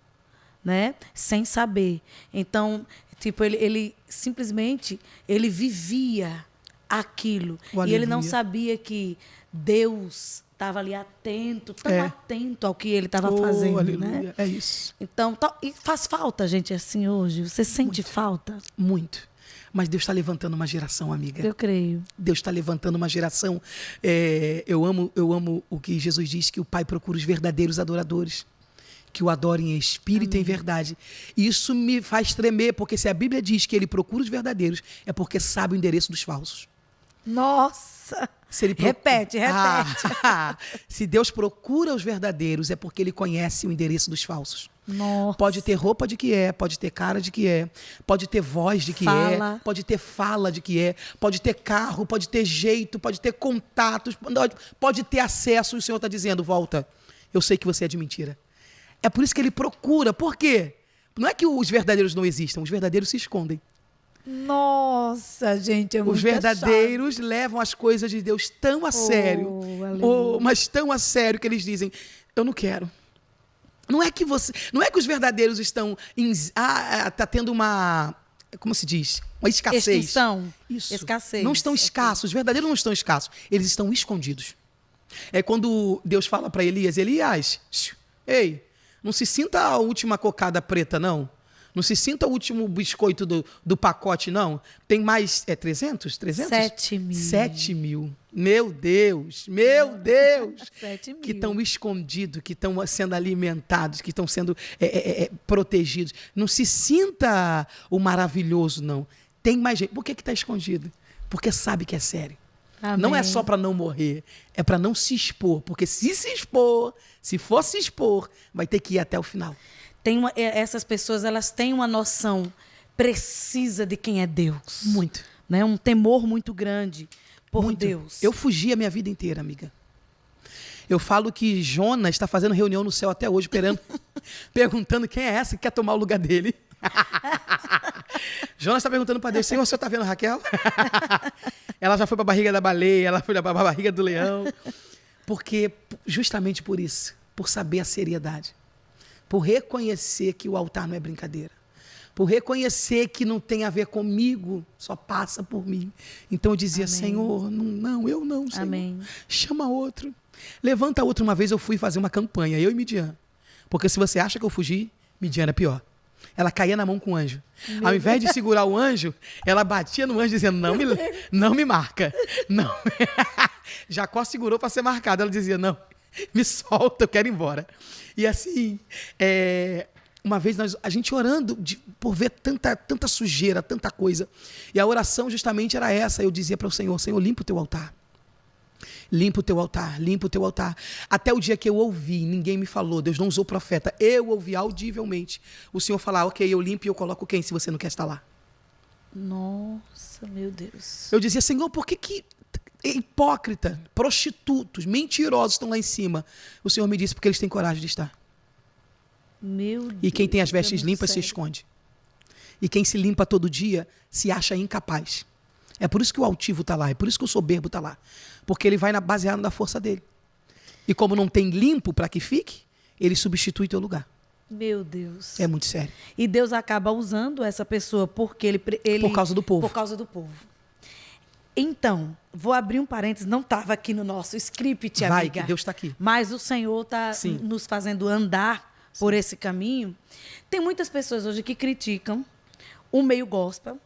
né? Sem saber. Então, tipo, ele simplesmente vivia aquilo. E ele não sabia que Deus estava ali atento, tão atento ao que ele estava fazendo, aleluia. né? É isso. Então, e faz falta, gente, assim, hoje? Você sente falta? Muito. Mas Deus está levantando uma geração, amiga. Eu creio. Deus está levantando uma geração. Eu amo o que Jesus diz, que o Pai procura os verdadeiros adoradores, que o adorem em espírito e em verdade. Isso me faz tremer, porque se a Bíblia diz que ele procura os verdadeiros, é porque sabe o endereço dos falsos. Nossa! Repete. Se Deus procura os verdadeiros, é porque ele conhece o endereço dos falsos. Nossa. Pode ter roupa de que é, pode ter cara de que é, pode ter voz de que é, pode ter fala de que é, pode ter carro, pode ter jeito, pode ter contatos, pode ter acesso. E o Senhor está dizendo, volta, eu sei que você é de mentira. É por isso que ele procura. Por quê? Não é que os verdadeiros não existam, os verdadeiros se escondem. Nossa, gente, é muito Os verdadeiros levam as coisas de Deus tão a sério, mas tão a sério que eles dizem, eu não quero. Não é que os verdadeiros estão tá tendo uma, como se diz? Uma escassez. Extinção. Isso. Escassez. Não estão escassos, os verdadeiros não estão escassos, eles estão escondidos. É quando Deus fala para Elias, ei, não se sinta a última cocada preta, não. Não se sinta o último biscoito do pacote, não. Tem mais, 300? 7 mil. 7 mil. Meu Deus. 7 mil. Que estão escondidos, que estão sendo alimentados, que estão sendo protegidos. Não se sinta o maravilhoso, não. Tem mais gente. Por que está escondido? Porque sabe que é sério. Amém. Não é só para não morrer, é para não se expor. Porque se for se expor, vai ter que ir até o final. Essas pessoas, elas têm uma noção precisa de quem é Deus. Muito. Né? Um temor muito grande por Deus. Eu fugi a minha vida inteira, amiga. Eu falo que Jonas está fazendo reunião no céu até hoje, perguntando quem é essa que quer tomar o lugar dele. Jonas está perguntando para Deus, Senhor, o senhor está vendo Raquel? Ela já foi para a barriga da baleia, ela foi para a barriga do leão. Porque, justamente por isso, por saber a seriedade. Por reconhecer que o altar não é brincadeira. Por reconhecer que não tem a ver comigo, só passa por mim. Então eu dizia, amém. Senhor, eu não, Senhor. Amém. Chama outro. Levanta outro. Uma vez eu fui fazer uma campanha, eu e Midian. Porque se você acha que eu fugi, Midian era pior. Ela caía na mão com o anjo. Ao invés de segurar o anjo, ela batia no anjo dizendo, não me marca. Não. Jacó segurou para ser marcado. Ela dizia, não, me solta, eu quero ir embora. E assim, uma vez a gente orando por ver tanta sujeira, tanta coisa. E a oração justamente era essa. Eu dizia para o Senhor, Senhor, limpa o teu altar. Limpa o teu altar, limpa o teu altar. Até o dia que eu ouvi, ninguém me falou, Deus não usou profeta, eu ouvi audivelmente o Senhor falar, ok, eu limpo e eu coloco quem se você não quer estar lá? Nossa, meu Deus. Eu dizia, Senhor, por que hipócrita, prostitutos, mentirosos estão lá em cima? O Senhor me disse, porque eles têm coragem de estar. Meu Deus. E quem tem as vestes é muito limpas se sério. esconde. E quem se limpa todo dia se acha incapaz. É por isso que o altivo está lá, é por isso que o soberbo está lá. Porque ele vai baseado na força dele. E como não tem limpo para que fique, ele substitui teu lugar. Meu Deus. É muito sério. E Deus acaba usando essa pessoa porque ele Por causa do povo. Por causa do povo. Então, vou abrir um parênteses, não estava aqui no nosso script, Vai, amiga. que Deus está aqui. Mas o Senhor está Sim. nos fazendo andar por esse caminho. Tem muitas pessoas hoje que criticam o meio gospel,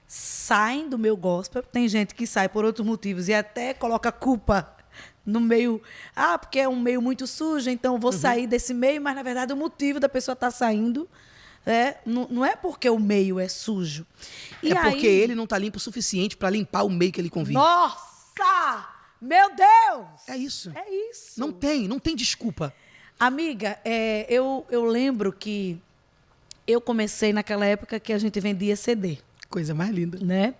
saem do meio gospel. Tem gente que sai por outros motivos e até coloca culpa no meio. Ah, porque é um meio muito sujo, então eu vou sair desse meio, mas na verdade o motivo da pessoa estar saindo não é porque o meio é sujo. E É porque ele não está limpo o suficiente para limpar o meio que ele convive. Nossa! Meu Deus! É isso. É isso. Não tem desculpa. Amiga, eu lembro que eu comecei naquela época que a gente vendia CD, Coisa mais linda. né?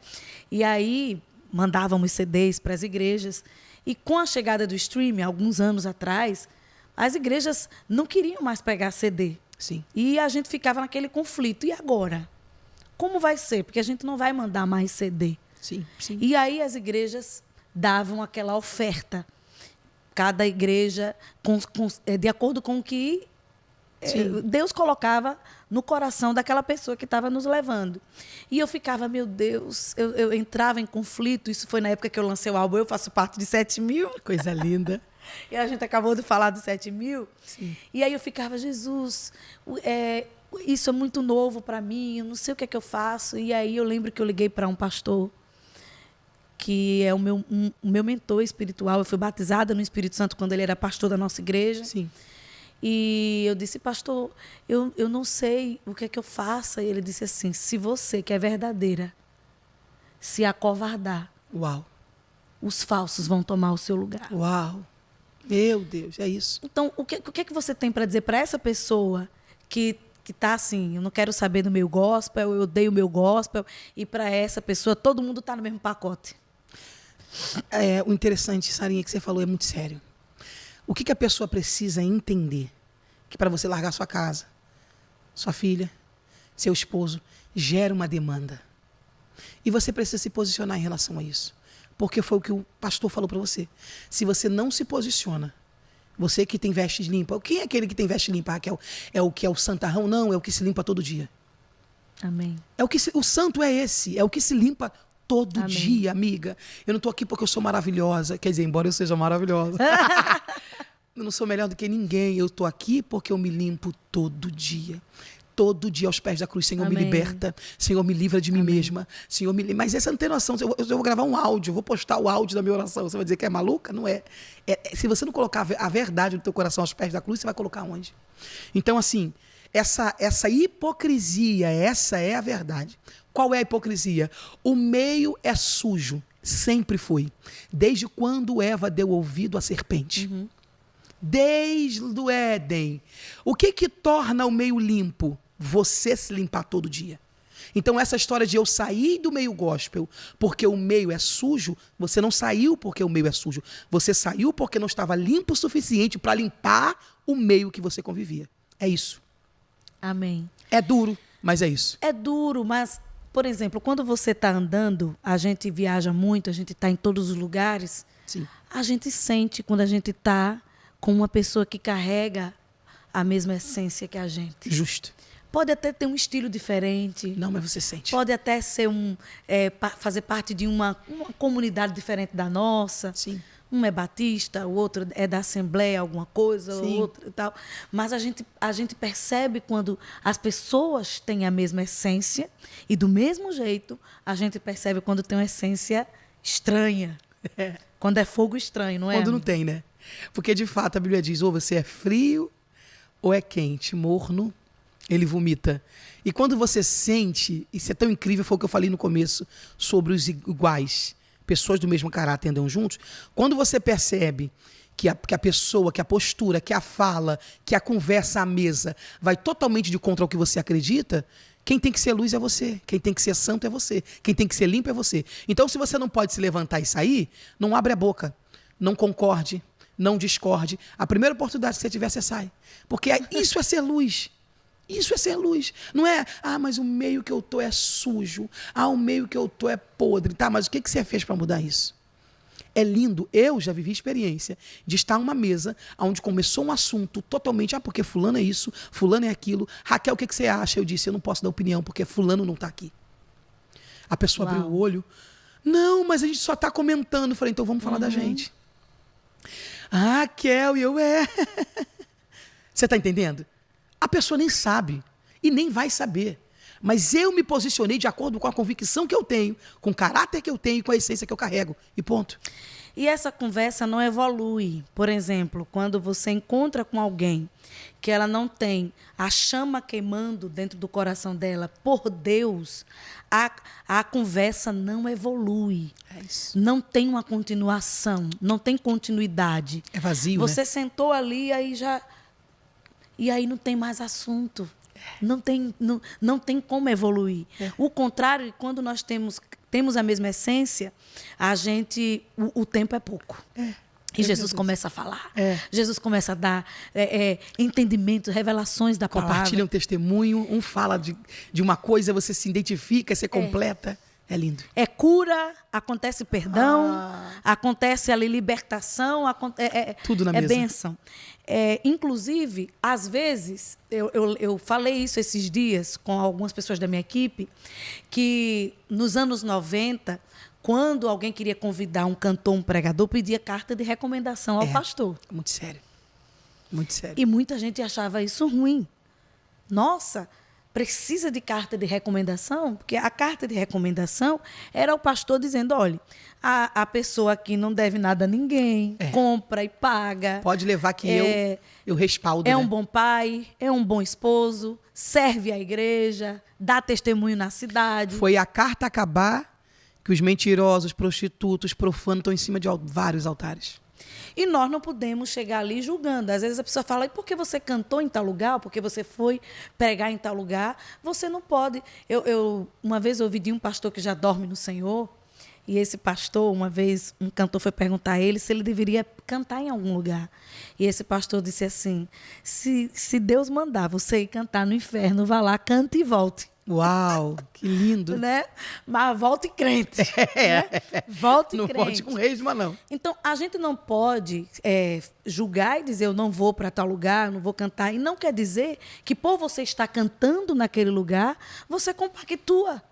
E aí mandávamos CDs para as igrejas. E com a chegada do streaming, alguns anos atrás, as igrejas não queriam mais pegar CD. Sim. E a gente ficava naquele conflito. E agora? Como vai ser? Porque a gente não vai mandar mais CD. Sim. E aí as igrejas davam aquela oferta. Cada igreja, de acordo com o que Deus colocava no coração daquela pessoa que estava nos levando. E eu ficava, meu Deus, eu entrava em conflito. Isso foi na época que eu lancei o álbum, eu faço parte de 7.000. Coisa linda. E a gente acabou de falar dos 7.000. Sim. E aí eu ficava, Jesus, isso é muito novo para mim, eu não sei o que é que eu faço. E aí eu lembro que eu liguei para um pastor, que é o meu mentor espiritual. Eu fui batizada no Espírito Santo quando ele era pastor da nossa igreja. Sim. E eu disse, pastor, eu não sei o que é que eu faça. E ele disse assim, se você, que é verdadeira, se acovardar, Uau. os falsos vão tomar o seu lugar. Uau. Meu Deus, é isso. Então, o que é que você tem para dizer para essa pessoa que está assim, eu não quero saber do meu gospel, eu odeio o meu gospel, e para essa pessoa todo mundo está no mesmo pacote? O interessante, Sarinha, que você falou é muito sério. O que a pessoa precisa entender? Que para você largar sua casa, sua filha, seu esposo, gera uma demanda. E você precisa se posicionar em relação a isso. Porque foi o que o pastor falou para você. Se você não se posiciona, você que tem vestes limpas, quem é aquele que tem veste limpa, Raquel? É o que é o santarrão? Não, é o que se limpa todo dia. Amém. O santo é esse, é o que se limpa todo Amém. dia, amiga. Eu não estou aqui porque eu sou maravilhosa. Quer dizer, embora eu seja maravilhosa. Eu não sou melhor do que ninguém. Eu estou aqui porque eu me limpo todo dia. Todo dia aos pés da cruz. Senhor, Amém. me liberta. Senhor, me livra de mim Amém. mesma. Senhor, mas essa não tem noção. Eu vou gravar um áudio, eu vou postar o áudio da minha oração. Você vai dizer que é maluca? Não é. Se você não colocar a verdade do teu coração aos pés da cruz, você vai colocar onde? Então, assim, essa hipocrisia, essa é a verdade. Qual é a hipocrisia? O meio é sujo. Sempre foi. Desde quando Eva deu ouvido à serpente. Uhum. Desde o Éden. O que torna o meio limpo? Você se limpar todo dia. Então essa história de eu sair do meio gospel porque o meio é sujo, você não saiu porque o meio é sujo. Você saiu porque não estava limpo o suficiente para limpar o meio que você convivia. É isso. Amém. É duro, mas é isso. É duro, mas, por exemplo, quando você está andando, a gente viaja muito, a gente está em todos os lugares, Sim. a gente sente quando a gente está com uma pessoa que carrega a mesma essência que a gente. Justo. Pode até ter um estilo diferente. Não, mas você sente. Pode até ser fazer parte de uma comunidade diferente da nossa. Sim. Um é batista, o outro é da Assembleia, alguma coisa, o Sim. outro e tal. Mas a gente percebe quando as pessoas têm a mesma essência e, do mesmo jeito, a gente percebe quando tem uma essência estranha. Quando é fogo estranho, não é? Quando não amigo? tem, né? Porque, de fato, a Bíblia diz, ou você é frio ou é quente, morno, ele vomita. E quando você sente, isso é tão incrível, foi o que eu falei no começo, sobre os iguais. pessoas do mesmo caráter andam juntos, quando você percebe que a pessoa, que a postura, que a fala, que a conversa à mesa vai totalmente de contra o que você acredita, quem tem que ser luz é você. Quem tem que ser santo é você. Quem tem que ser limpo é você. Então, se você não pode se levantar e sair, não abre a boca. Não concorde. Não discorde. A primeira oportunidade que você tiver, você sai. Porque isso é ser luz. Isso é ser luz. Não é, mas o meio que eu tô é sujo. O meio que eu tô é podre. Tá, mas o que você fez para mudar isso? É lindo. Eu já vivi experiência de estar numa mesa onde começou um assunto totalmente, porque fulano é isso, fulano é aquilo. Raquel, o que você acha? Eu disse, eu não posso dar opinião porque fulano não está aqui. A pessoa abriu o olho. Não, mas a gente só está comentando. Eu falei, então vamos falar da gente. Raquel, e eu Você está entendendo? A pessoa nem sabe e nem vai saber. Mas eu me posicionei de acordo com a convicção que eu tenho, com o caráter que eu tenho e com a essência que eu carrego. E ponto. E essa conversa não evolui. Por exemplo, quando você encontra com alguém que ela não tem a chama queimando dentro do coração dela por Deus, a conversa não evolui. É isso. Não tem uma continuação, não tem continuidade. É vazio, Você né? sentou ali e aí não tem mais assunto. Não tem como evoluir. O contrário, quando nós temos a mesma essência, o tempo é pouco. E Jesus começa a falar. Jesus começa a dar entendimento, revelações da palavra. Compartilha um testemunho, um fala de uma coisa, você se identifica, você completa. É lindo. É cura, acontece perdão, acontece ali libertação, tudo na mesa. É bênção. Inclusive, às vezes, eu falei isso esses dias com algumas pessoas da minha equipe, que nos anos 90, quando alguém queria convidar um cantor, um pregador, pedia carta de recomendação ao pastor. Muito sério. Muito sério. E muita gente achava isso ruim. Nossa, precisa de carta de recomendação? Porque a carta de recomendação era o pastor dizendo, olha, a pessoa aqui não deve nada a ninguém, compra e paga. Pode levar que eu respaldo. Um bom pai, é um bom esposo, serve à igreja, dá testemunho na cidade. Foi a carta acabar que os mentirosos, prostitutos, profanos estão em cima de vários altares. E nós não podemos chegar ali julgando. Às vezes a pessoa fala, e por que você cantou em tal lugar? Porque você foi pregar em tal lugar? Você não pode. Uma vez eu ouvi de um pastor que já dorme no Senhor, e esse pastor, uma vez, um cantor foi perguntar a ele se ele deveria cantar em algum lugar. E esse pastor disse assim, se Deus mandar você ir cantar no inferno, vá lá, cante e volte. Uau, que lindo. Né? Mas volte crente. Né? Volte não crente. Não pode com reis, mas não. Então, a gente não pode julgar e dizer eu não vou para tal lugar, eu não vou cantar. E não quer dizer que por você estar cantando naquele lugar, você compactua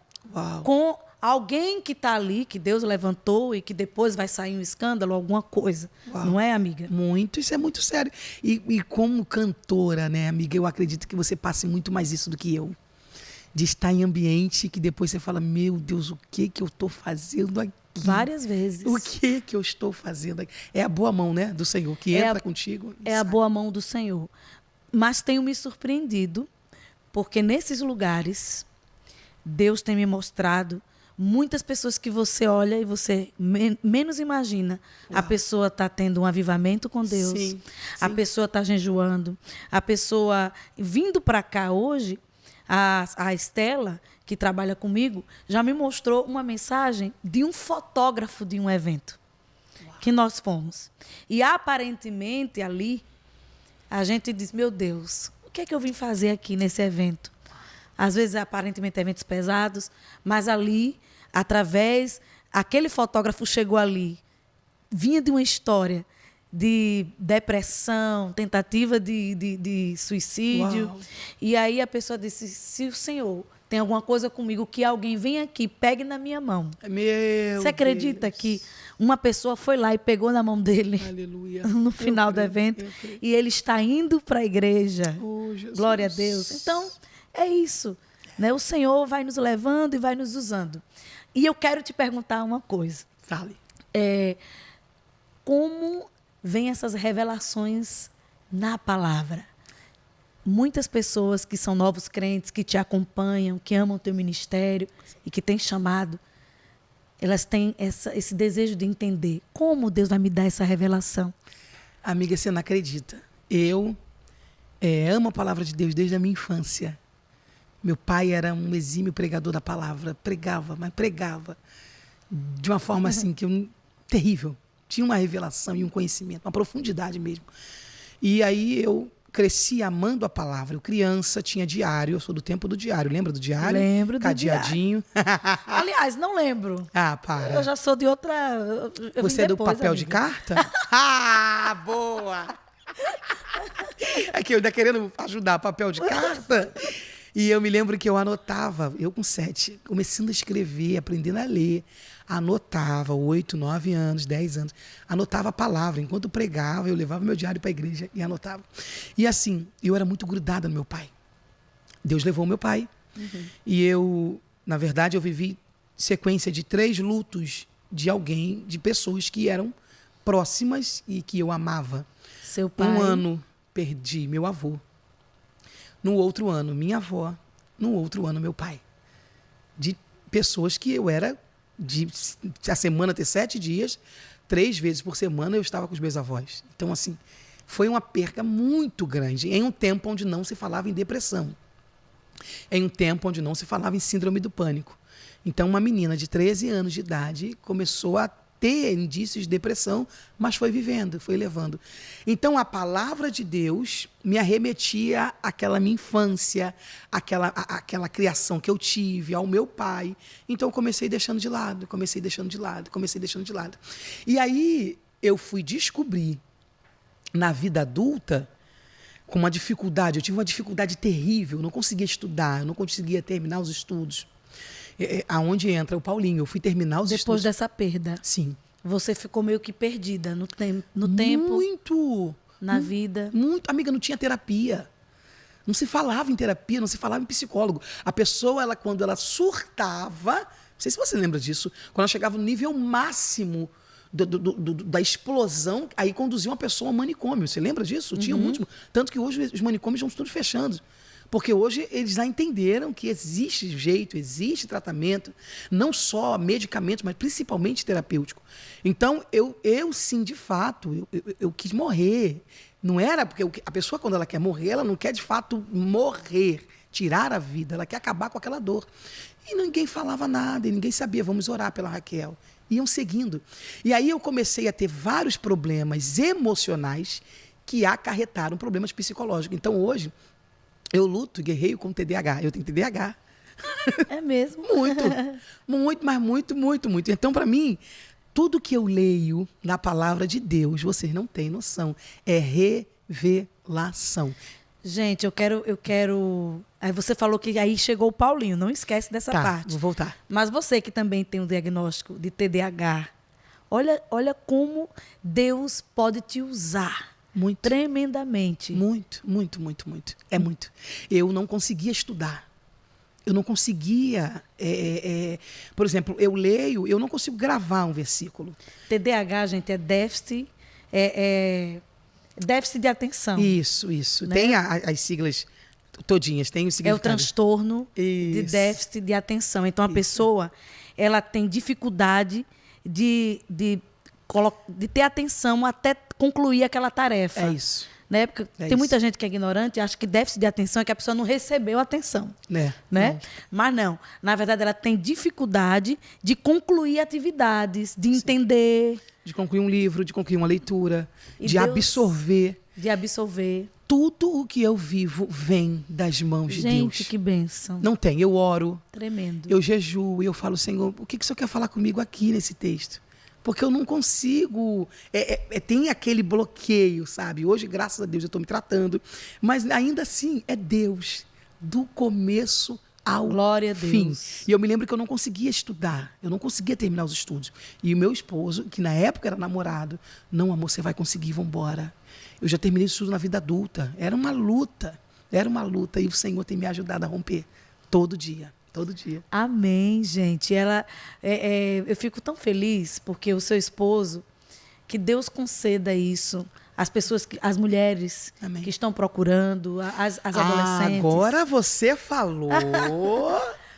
com alguém que está ali, que Deus levantou e que depois vai sair um escândalo, alguma coisa. Não é, amiga? Muito, isso é muito sério. E como cantora, né, amiga, eu acredito que você passe muito mais isso do que eu. De estar em ambiente que depois você fala, meu Deus, o que eu estou fazendo aqui? Várias vezes. O que eu estou fazendo aqui? É a boa mão, né, do Senhor, que entra contigo. É a boa mão do Senhor. Mas tenho me surpreendido, porque nesses lugares, Deus tem me mostrado muitas pessoas que você olha e você menos imagina. A pessoa está tendo um avivamento com Deus. Sim. A pessoa está jejuando. A pessoa vindo para cá hoje... A Estela, que trabalha comigo, já me mostrou uma mensagem de um fotógrafo de um evento que nós fomos. E, aparentemente, ali, a gente diz, meu Deus, o que é que eu vim fazer aqui nesse evento? Às vezes, aparentemente, eventos pesados, mas ali, aquele fotógrafo chegou ali, vinha de uma história de depressão, tentativa de suicídio. Uau. E aí a pessoa disse, se o Senhor tem alguma coisa comigo, que alguém venha aqui, pegue na minha mão. Você acredita que uma pessoa foi lá e pegou na mão dele? Aleluia. No final do evento, e ele está indo para a igreja. Glória a Deus. Então, é isso. Né? O Senhor vai nos levando e vai nos usando. E eu quero te perguntar uma coisa. Fale. Como vem essas revelações na palavra? Muitas pessoas que são novos crentes, que te acompanham, que amam o teu ministério e que têm chamado, elas têm esse desejo de entender como Deus vai me dar essa revelação. Amiga, você não acredita. Eu amo a palavra de Deus desde a minha infância. Meu pai era um exímio pregador da palavra. Pregava, mas pregava de uma forma assim terrível. Tinha uma revelação e um conhecimento, uma profundidade mesmo. E aí eu cresci amando a palavra. Eu criança, tinha diário. Eu sou do tempo do diário. Lembra do diário? Lembro do Cadeadinho. Aliás, não lembro. Ah, para. Eu já sou de outra... eu Você vim é do depois, papel amiga. de carta? Ah, boa! Aqui, eu ainda querendo ajudar, papel de carta. E eu me lembro que eu anotava, eu com 7, começando a escrever, aprendendo a ler, anotava, 8, 9 anos, 10 anos, anotava a palavra. Enquanto pregava, eu levava meu diário para a igreja e anotava. E assim, eu era muito grudada no meu pai. Deus levou meu pai. E eu, na verdade, eu vivi sequência de 3 lutos de alguém, de pessoas que eram próximas e que eu amava. Seu pai... Um ano perdi meu avô. No outro ano, minha avó. No outro ano, meu pai. De pessoas que eu era... a semana ter 7 dias, 3 vezes por semana eu estava com os meus avós. Então, assim, foi uma perca muito grande em um tempo onde não se falava em depressão. Em um tempo onde não se falava em síndrome do pânico. Então, uma menina de 13 anos de idade começou a ter indícios de depressão, mas foi vivendo, foi levando. Então, a palavra de Deus me arremetia àquela minha infância, àquela criação que eu tive, ao meu pai. Então, eu comecei deixando de lado. E aí, eu fui descobrir, na vida adulta, com uma dificuldade. Eu tive uma dificuldade terrível, não conseguia estudar, não conseguia terminar os estudos. Aonde entra o Paulinho, eu fui terminar os estudos. Depois dessa perda. Sim. Você ficou meio que perdida no tempo, Muito. na vida. Muito. Amiga, não tinha terapia. Não se falava em terapia, não se falava em psicólogo. A pessoa, quando ela surtava, não sei se você lembra disso, quando ela chegava no nível máximo da explosão, aí conduzia uma pessoa a um manicômio. Você lembra disso? Tinha muito. Tanto que hoje os manicômios estão todos fechando. Porque hoje eles já entenderam que existe jeito, existe tratamento, não só medicamento, mas principalmente terapêutico. Então, eu sim, de fato, eu quis morrer. Não era porque a pessoa, quando ela quer morrer, ela não quer, de fato, morrer, tirar a vida, ela quer acabar com aquela dor. E ninguém falava nada, e ninguém sabia, vamos orar pela Raquel. Iam seguindo. E aí eu comecei a ter vários problemas emocionais que acarretaram problemas psicológicos. Então, hoje... eu luto, guerreio com TDAH. Eu tenho TDAH. É mesmo? Muito, mas muito. Então, para mim, tudo que eu leio na palavra de Deus, vocês não têm noção, é revelação. Gente, eu quero... Aí você falou que aí chegou o Paulinho, não esquece dessa parte. Vou voltar. Mas você que também tem um diagnóstico de TDAH, olha como Deus pode te usar. Muito. Tremendamente. Muito. É muito. Eu não conseguia estudar. Eu não conseguia... por exemplo, eu leio, eu não consigo gravar um versículo. TDAH, gente, é déficit... déficit de atenção. Isso. Né? Tem as siglas todinhas, tem o significado. É o transtorno de déficit de atenção. Então, a pessoa, ela tem dificuldade de ter atenção até concluir aquela tarefa. É isso. Né? Porque tem muita gente que é ignorante e acha que déficit de atenção é que a pessoa não recebeu atenção. Né? Não. Mas não. Na verdade, ela tem dificuldade de concluir atividades, de entender. De concluir um livro, de concluir uma leitura, E de Deus- absorver. De absorver. Tudo o que eu vivo vem das mãos de Deus. Gente, que bênção. Não tem. Eu oro, Tremendo. eu jejuo e eu falo, Senhor, o que o Senhor quer falar comigo aqui nesse texto? Porque eu não consigo... tem aquele bloqueio, sabe? Hoje, graças a Deus, eu estou me tratando. Mas ainda assim, é Deus. Do começo ao Glória a fim. Deus. E eu me lembro que eu não conseguia estudar. Eu não conseguia terminar os estudos. E o meu esposo, que na época era namorado, não, amor, você vai conseguir, vambora. Eu já terminei os estudos na vida adulta. Era uma luta. E o Senhor tem me ajudado a romper. Todo dia. Amém, gente. Eu fico tão feliz porque o seu esposo, que Deus conceda isso, as mulheres Amém. que estão procurando, as adolescentes. Agora você falou.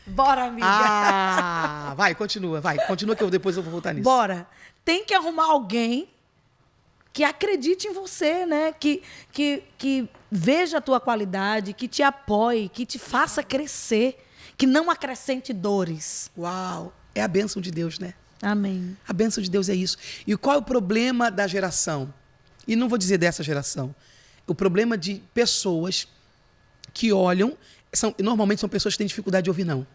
Bora, amiga. Vai, continua que depois eu vou voltar nisso. Bora. Tem que arrumar alguém que acredite em você, né? Que veja a tua qualidade, que te apoie, que te faça crescer, que não acrescente dores. Uau, é a bênção de Deus, né? Amém. A bênção de Deus é isso. E qual é o problema da geração? E não vou dizer dessa geração. O problema de pessoas que olham, normalmente são pessoas que têm dificuldade de ouvir não.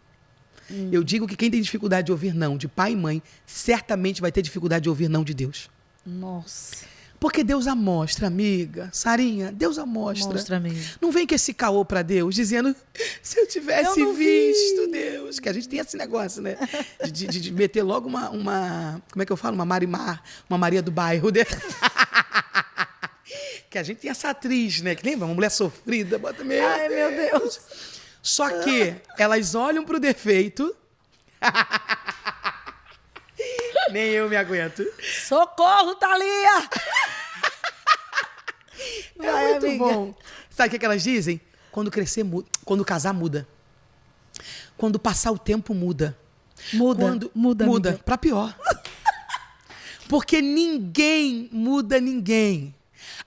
Eu digo que quem tem dificuldade de ouvir não, de pai e mãe, certamente vai ter dificuldade de ouvir não de Deus. Nossa. Porque Deus a mostra, amiga. Sarinha, Deus a mostra. Mostra mesmo. Não vem com esse caô pra Deus, dizendo, se eu tivesse visto, Deus. Que a gente tem esse negócio, né? De meter logo uma... Como é que eu falo? Uma Marimar, uma Maria do bairro. Né? Que a gente tem essa atriz, né? Que lembra? Uma mulher sofrida. Bota mesmo. Ai, meu Deus. Só que elas olham pro defeito... Nem eu me aguento. Socorro, Thalia! É muito amiga. Bom. Sabe o que elas dizem? Quando crescer, muda. Quando casar, muda. Quando passar o tempo, muda. Muda. Pra pior. Porque ninguém muda ninguém.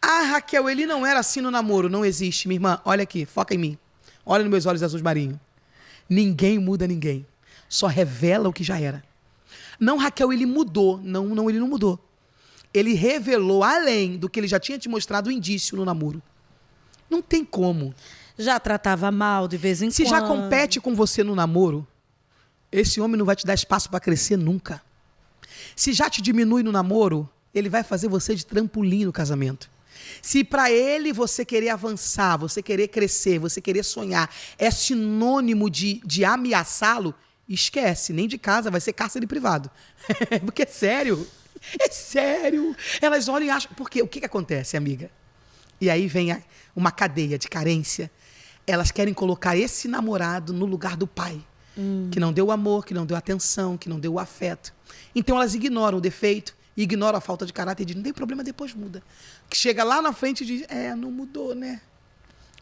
Ah, Raquel, ele não era assim no namoro. Não existe, minha irmã. Olha aqui, foca em mim. Olha nos meus olhos azuis marinho. Ninguém muda ninguém. Só revela o que já era. Não, Raquel, ele mudou. Não, ele não mudou. Ele revelou, além do que ele já tinha te mostrado, o indício no namoro. Não tem como. Já tratava mal de vez em quando. Se já compete com você no namoro, esse homem não vai te dar espaço para crescer nunca. Se já te diminui no namoro, ele vai fazer você de trampolim no casamento. Se para ele você querer avançar, você querer crescer, você querer sonhar, é sinônimo de ameaçá-lo, esquece, nem de casa, vai ser cárcere privado. Porque é sério. É sério. Elas olham e acham... Porque o que acontece, amiga? E aí vem uma cadeia de carência. Elas querem colocar esse namorado no lugar do pai. Que não deu amor, que não deu atenção, que não deu o afeto. Então elas ignoram o defeito, ignoram a falta de caráter e dizem, não tem problema, depois muda. Que chega lá na frente e diz, não mudou, né?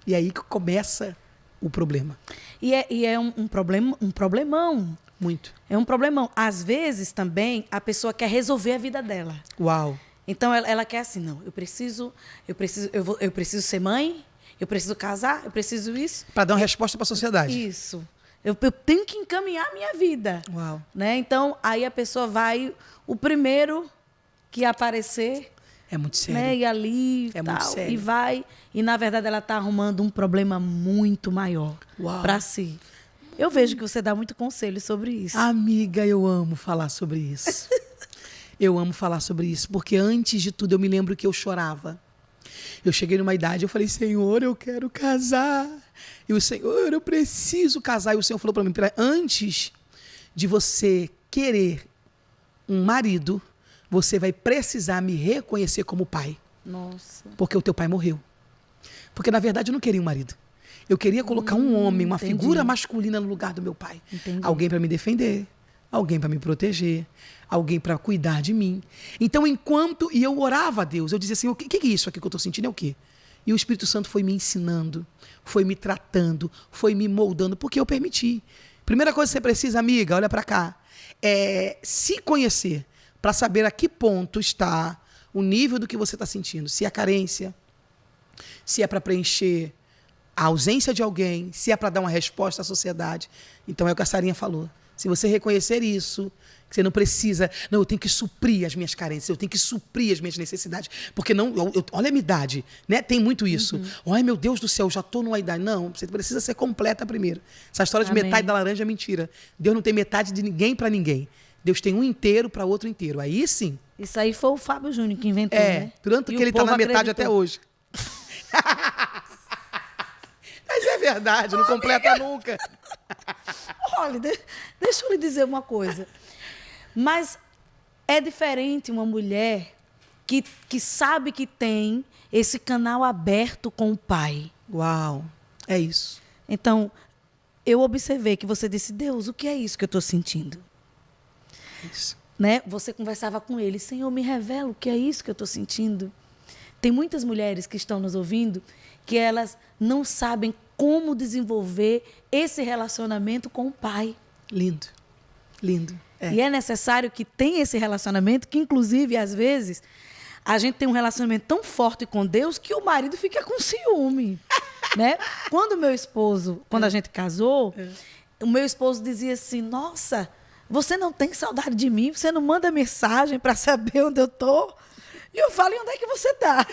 E aí que começa o problema. E é um problemão. Muito. É um problemão. Às vezes, também, a pessoa quer resolver a vida dela. Uau. Então, ela quer assim, não, eu preciso ser mãe, eu preciso casar, eu preciso isso. Para dar uma resposta para a sociedade. Isso. Eu tenho que encaminhar a minha vida. Uau. Né? Então, aí a pessoa vai, o primeiro que aparecer... É muito sério. Né? E ali é muito sério. E vai. E, na verdade, ela está arrumando um problema muito maior para si. Eu vejo que você dá muito conselho sobre isso. Amiga, eu amo falar sobre isso. Eu amo falar sobre isso, porque antes de tudo eu me lembro que eu chorava. Eu cheguei numa idade, eu falei, Senhor, eu quero casar. E o Senhor, eu preciso casar. E o Senhor falou para mim, antes de você querer um marido, você vai precisar me reconhecer como pai. Nossa. Porque o teu pai morreu. Porque, na verdade, eu não queria um marido. Eu queria colocar um homem, uma figura masculina no lugar do meu pai. Entendi. Alguém para me defender, alguém para me proteger, alguém para cuidar de mim. Então, e eu orava a Deus, eu dizia assim, o que é isso aqui que eu estou sentindo é o quê? E o Espírito Santo foi me ensinando, foi me tratando, foi me moldando, porque eu permiti. Primeira coisa que você precisa, amiga, olha para cá, é se conhecer, para saber a que ponto está o nível do que você está sentindo. Se é carência, se é para preencher a ausência de alguém, se é para dar uma resposta à sociedade. Então é o que a Sarinha falou. Se você reconhecer isso, que você não precisa... Não, eu tenho que suprir as minhas carências, eu tenho que suprir as minhas necessidades. Porque não... olha a minha idade, né? Tem muito isso. Ai, meu Deus do céu, já estou numa idade. Não, você precisa ser completa primeiro. Essa história de metade da laranja é mentira. Deus não tem metade de ninguém para ninguém. Deus tem um inteiro para outro inteiro. Aí sim. Isso aí foi o Fábio Júnior que inventou, né? Tanto que ele está na metade até hoje. Mas é verdade, não completa nunca. Olha, deixa eu lhe dizer uma coisa. Mas é diferente uma mulher que sabe que tem esse canal aberto com o pai. Uau, é isso. Então, eu observei que você disse, Deus, o que é isso que eu estou sentindo? Isso. Né? Você conversava com ele, Senhor, me revela o que é isso que eu estou sentindo. Tem muitas mulheres que estão nos ouvindo que elas não sabem como desenvolver esse relacionamento com o Pai. Lindo, lindo. E é necessário que tenha esse relacionamento, que inclusive, às vezes, a gente tem um relacionamento tão forte com Deus que o marido fica com ciúme. Né? Quando a gente casou, o meu esposo dizia assim, nossa, você não tem saudade de mim? Você não manda mensagem para saber onde eu tô? E eu falo, e onde é que você tá?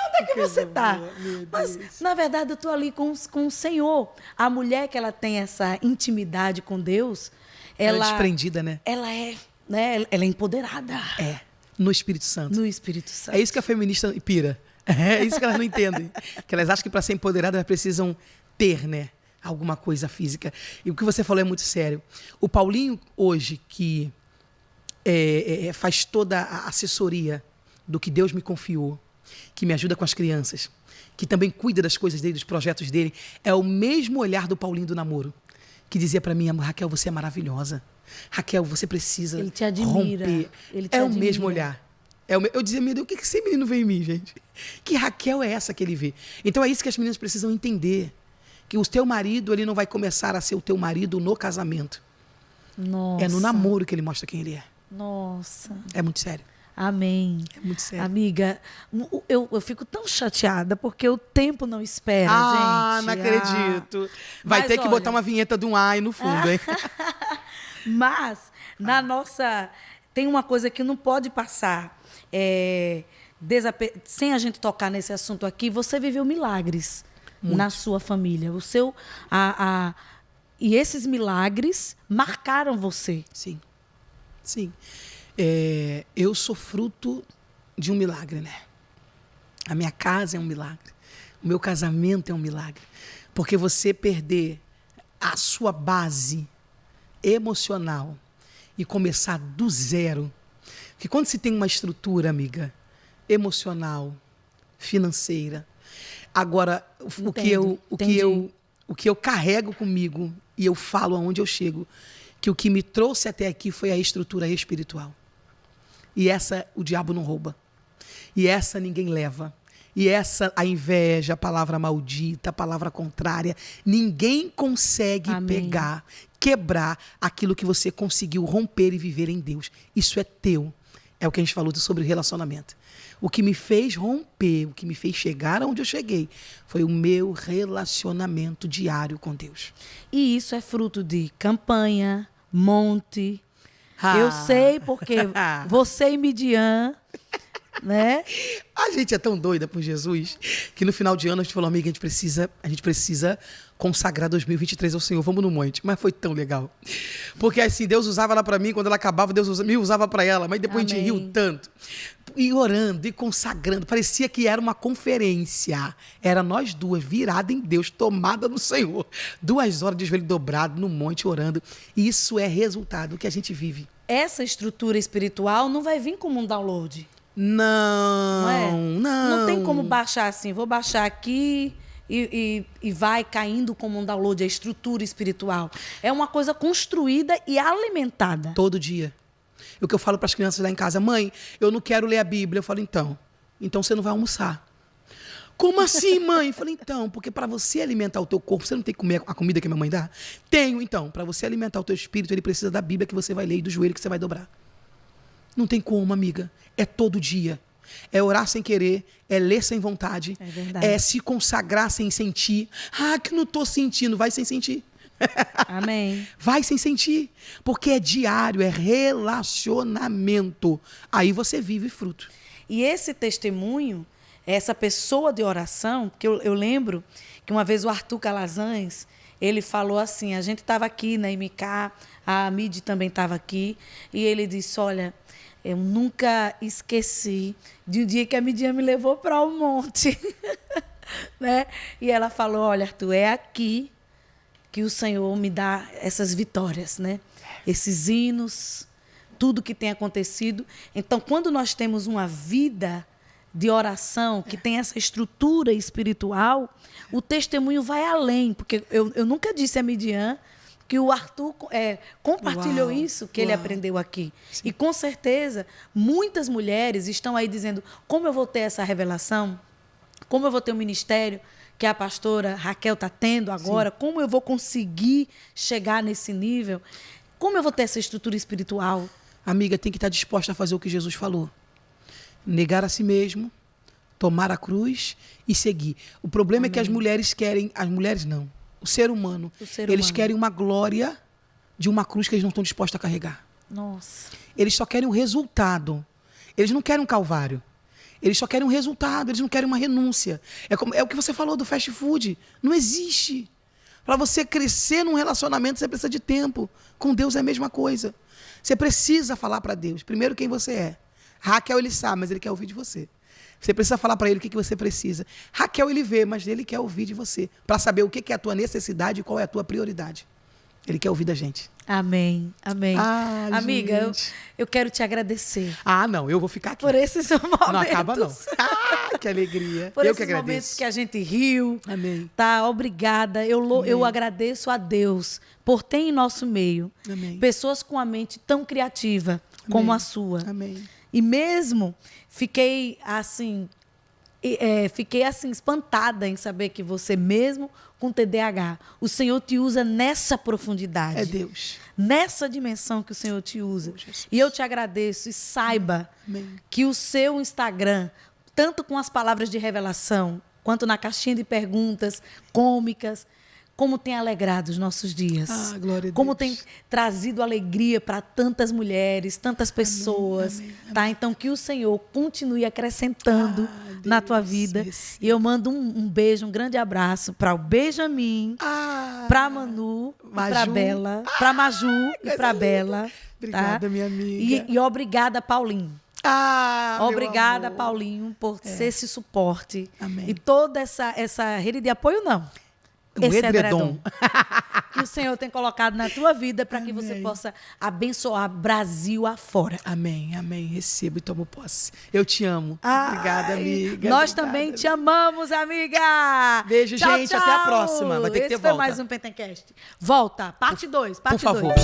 Onde é que você tá? Mas, na verdade, eu tô ali com o Senhor. A mulher que ela tem essa intimidade com Deus, ela é desprendida, né? Ela é, né? Ela é empoderada. No Espírito Santo. No Espírito Santo. É isso que a feminista pira. É isso que elas não entendem. Que elas acham que para ser empoderadas elas precisam ter, né, alguma coisa física. E o que você falou é muito sério. O Paulinho, hoje, que faz toda a assessoria do que Deus me confiou, que me ajuda com as crianças, que também cuida das coisas dele, dos projetos dele, é o mesmo olhar do Paulinho do namoro, que dizia para mim, Raquel, você é maravilhosa. Raquel, você precisa Ele te admira. romper. Ele te admira. O mesmo olhar. Eu dizia, meu Deus, o que esse menino vê em mim, gente? Que Raquel é essa que ele vê? Então é isso que as meninas precisam entender. Que o teu marido, ele não vai começar a ser o teu marido no casamento. Nossa. É no namoro que ele mostra quem ele é. Nossa. É muito sério. Amém. É muito sério. Amiga, eu fico tão chateada porque o tempo não espera, gente. Não acredito. Vai ter que botar uma vinheta de um ai no fundo, hein? Mas, tem uma coisa que não pode passar sem a gente tocar nesse assunto aqui. Você viveu milagres na sua família. E esses milagres marcaram você. Sim. Sim. Eu sou fruto de um milagre, né? A minha casa é um milagre. O meu casamento é um milagre. Porque você perder a sua base emocional e começar do zero. Porque quando se tem uma estrutura, amiga, emocional, financeira, agora o que eu carrego comigo e eu falo aonde eu chego, que o que me trouxe até aqui foi a estrutura espiritual. E essa o diabo não rouba. E essa ninguém leva. E essa, a inveja, a palavra maldita, a palavra contrária, ninguém consegue pegar, quebrar aquilo que você conseguiu romper e viver em Deus. Isso é teu. É o que a gente falou sobre relacionamento. O que me fez romper, o que me fez chegar aonde eu cheguei, foi o meu relacionamento diário com Deus. E isso é fruto de campanha, monte. Eu sei porque você e Midian, né? A gente é tão doida por Jesus que no final de ano a gente falou, amiga, a gente precisa consagrar 2023 ao Senhor, vamos no monte. Mas foi tão legal. Porque assim, Deus usava ela para mim, quando ela acabava, Deus me usava para ela, mas depois a gente riu tanto. E orando, e consagrando, parecia que era uma conferência. Era nós duas, virada em Deus, tomada no Senhor. 2 horas de joelho dobrado, no monte, orando. E isso é resultado do que a gente vive. Essa estrutura espiritual não vai vir como um download. Não. Não tem como baixar assim, vou baixar aqui e vai caindo como um download, a estrutura espiritual. É uma coisa construída e alimentada. Todo dia. O que eu falo para as crianças lá em casa, mãe, eu não quero ler a Bíblia. Eu falo, então você não vai almoçar. Como assim, mãe? Eu falei, então, porque para você alimentar o teu corpo, você não tem que comer a comida que a minha mãe dá? Tenho, então. Para você alimentar o teu espírito, ele precisa da Bíblia que você vai ler e do joelho que você vai dobrar. Não tem como, amiga. É todo dia. É orar sem querer, é ler sem vontade, é se consagrar sem sentir. Que não estou sentindo, vai sem sentir. Amém. Vai sem sentir, porque é diário, é relacionamento. Aí você vive fruto. E esse testemunho, essa pessoa de oração, que eu lembro que uma vez o Arthur Calazans, ele falou assim, a gente estava aqui na MK, a Midi também estava aqui, e ele disse, olha, eu nunca esqueci de um dia que a Midian me levou para o monte. Né? E ela falou, olha, Arthur, é aqui que o Senhor me dá essas vitórias, né? Esses hinos, tudo que tem acontecido. Então, quando nós temos uma vida de oração, que tem essa estrutura espiritual, o testemunho vai além. Porque eu nunca disse a Midian que o Arthur compartilhou isso que ele aprendeu aqui. Sim. E, com certeza, muitas mulheres estão aí dizendo, como eu vou ter essa revelação? Como eu vou ter um ministério que a pastora Raquel está tendo agora, como eu vou conseguir chegar nesse nível? Como eu vou ter essa estrutura espiritual? Amiga, tem que estar disposta a fazer o que Jesus falou. Negar a si mesmo, tomar a cruz e seguir. O problema é que as mulheres querem... As mulheres não. O ser humano. Eles querem uma glória de uma cruz que eles não estão dispostos a carregar. Nossa. Eles só querem o resultado. Eles não querem um calvário. Eles só querem um resultado. Eles não querem uma renúncia. É o que você falou do fast food. Não existe. Para você crescer num relacionamento, você precisa de tempo. Com Deus é a mesma coisa. Você precisa falar para Deus, primeiro, quem você é. Raquel, ele sabe, mas ele quer ouvir de você. Você precisa falar para ele o que você precisa. Raquel, ele vê, mas ele quer ouvir de você. Para saber o que é a tua necessidade e qual é a tua prioridade. Ele quer ouvir da gente. Amém, amém. Ai, amiga, gente. eu quero te agradecer. Ah, não, eu vou ficar aqui. Por esses momentos. Não acaba, não. Ah, que alegria. Por eu esses que agradeço. momentos que a gente riu. Amém. Tá, obrigada. Eu agradeço a Deus por ter em nosso meio pessoas com a mente tão criativa como a sua. Amém. E mesmo fiquei assim espantada em saber que você, mesmo com TDAH, o Senhor te usa nessa profundidade. É Deus. Nessa dimensão que o Senhor te usa. E eu te agradeço e saiba que o seu Instagram, tanto com as palavras de revelação, quanto na caixinha de perguntas cômicas, como tem alegrado os nossos dias. Ah, glória a Deus. Como tem trazido alegria para tantas mulheres, tantas pessoas. Amém, amém, tá? Então, que o Senhor continue acrescentando na tua vida. E eu mando um beijo, um grande abraço para o Benjamin, para Manu, para Bela, para Maju e para Bela. Obrigada, minha amiga. E obrigada, Paulinho. Obrigada, Paulinho, por ser esse suporte. Amém. E toda essa rede de apoio, não. Esse edredom que o Senhor tem colocado na tua vida para que você possa abençoar Brasil afora. Amém, amém. Recebo e tomo posse. Eu te amo. Obrigada, amiga. Nós também te amamos, amiga. Beijo, tchau, gente. tchau. Até a próxima. Vai ter que ter Esse foi volta. mais um Pentecast. Volta, parte 2. Por favor.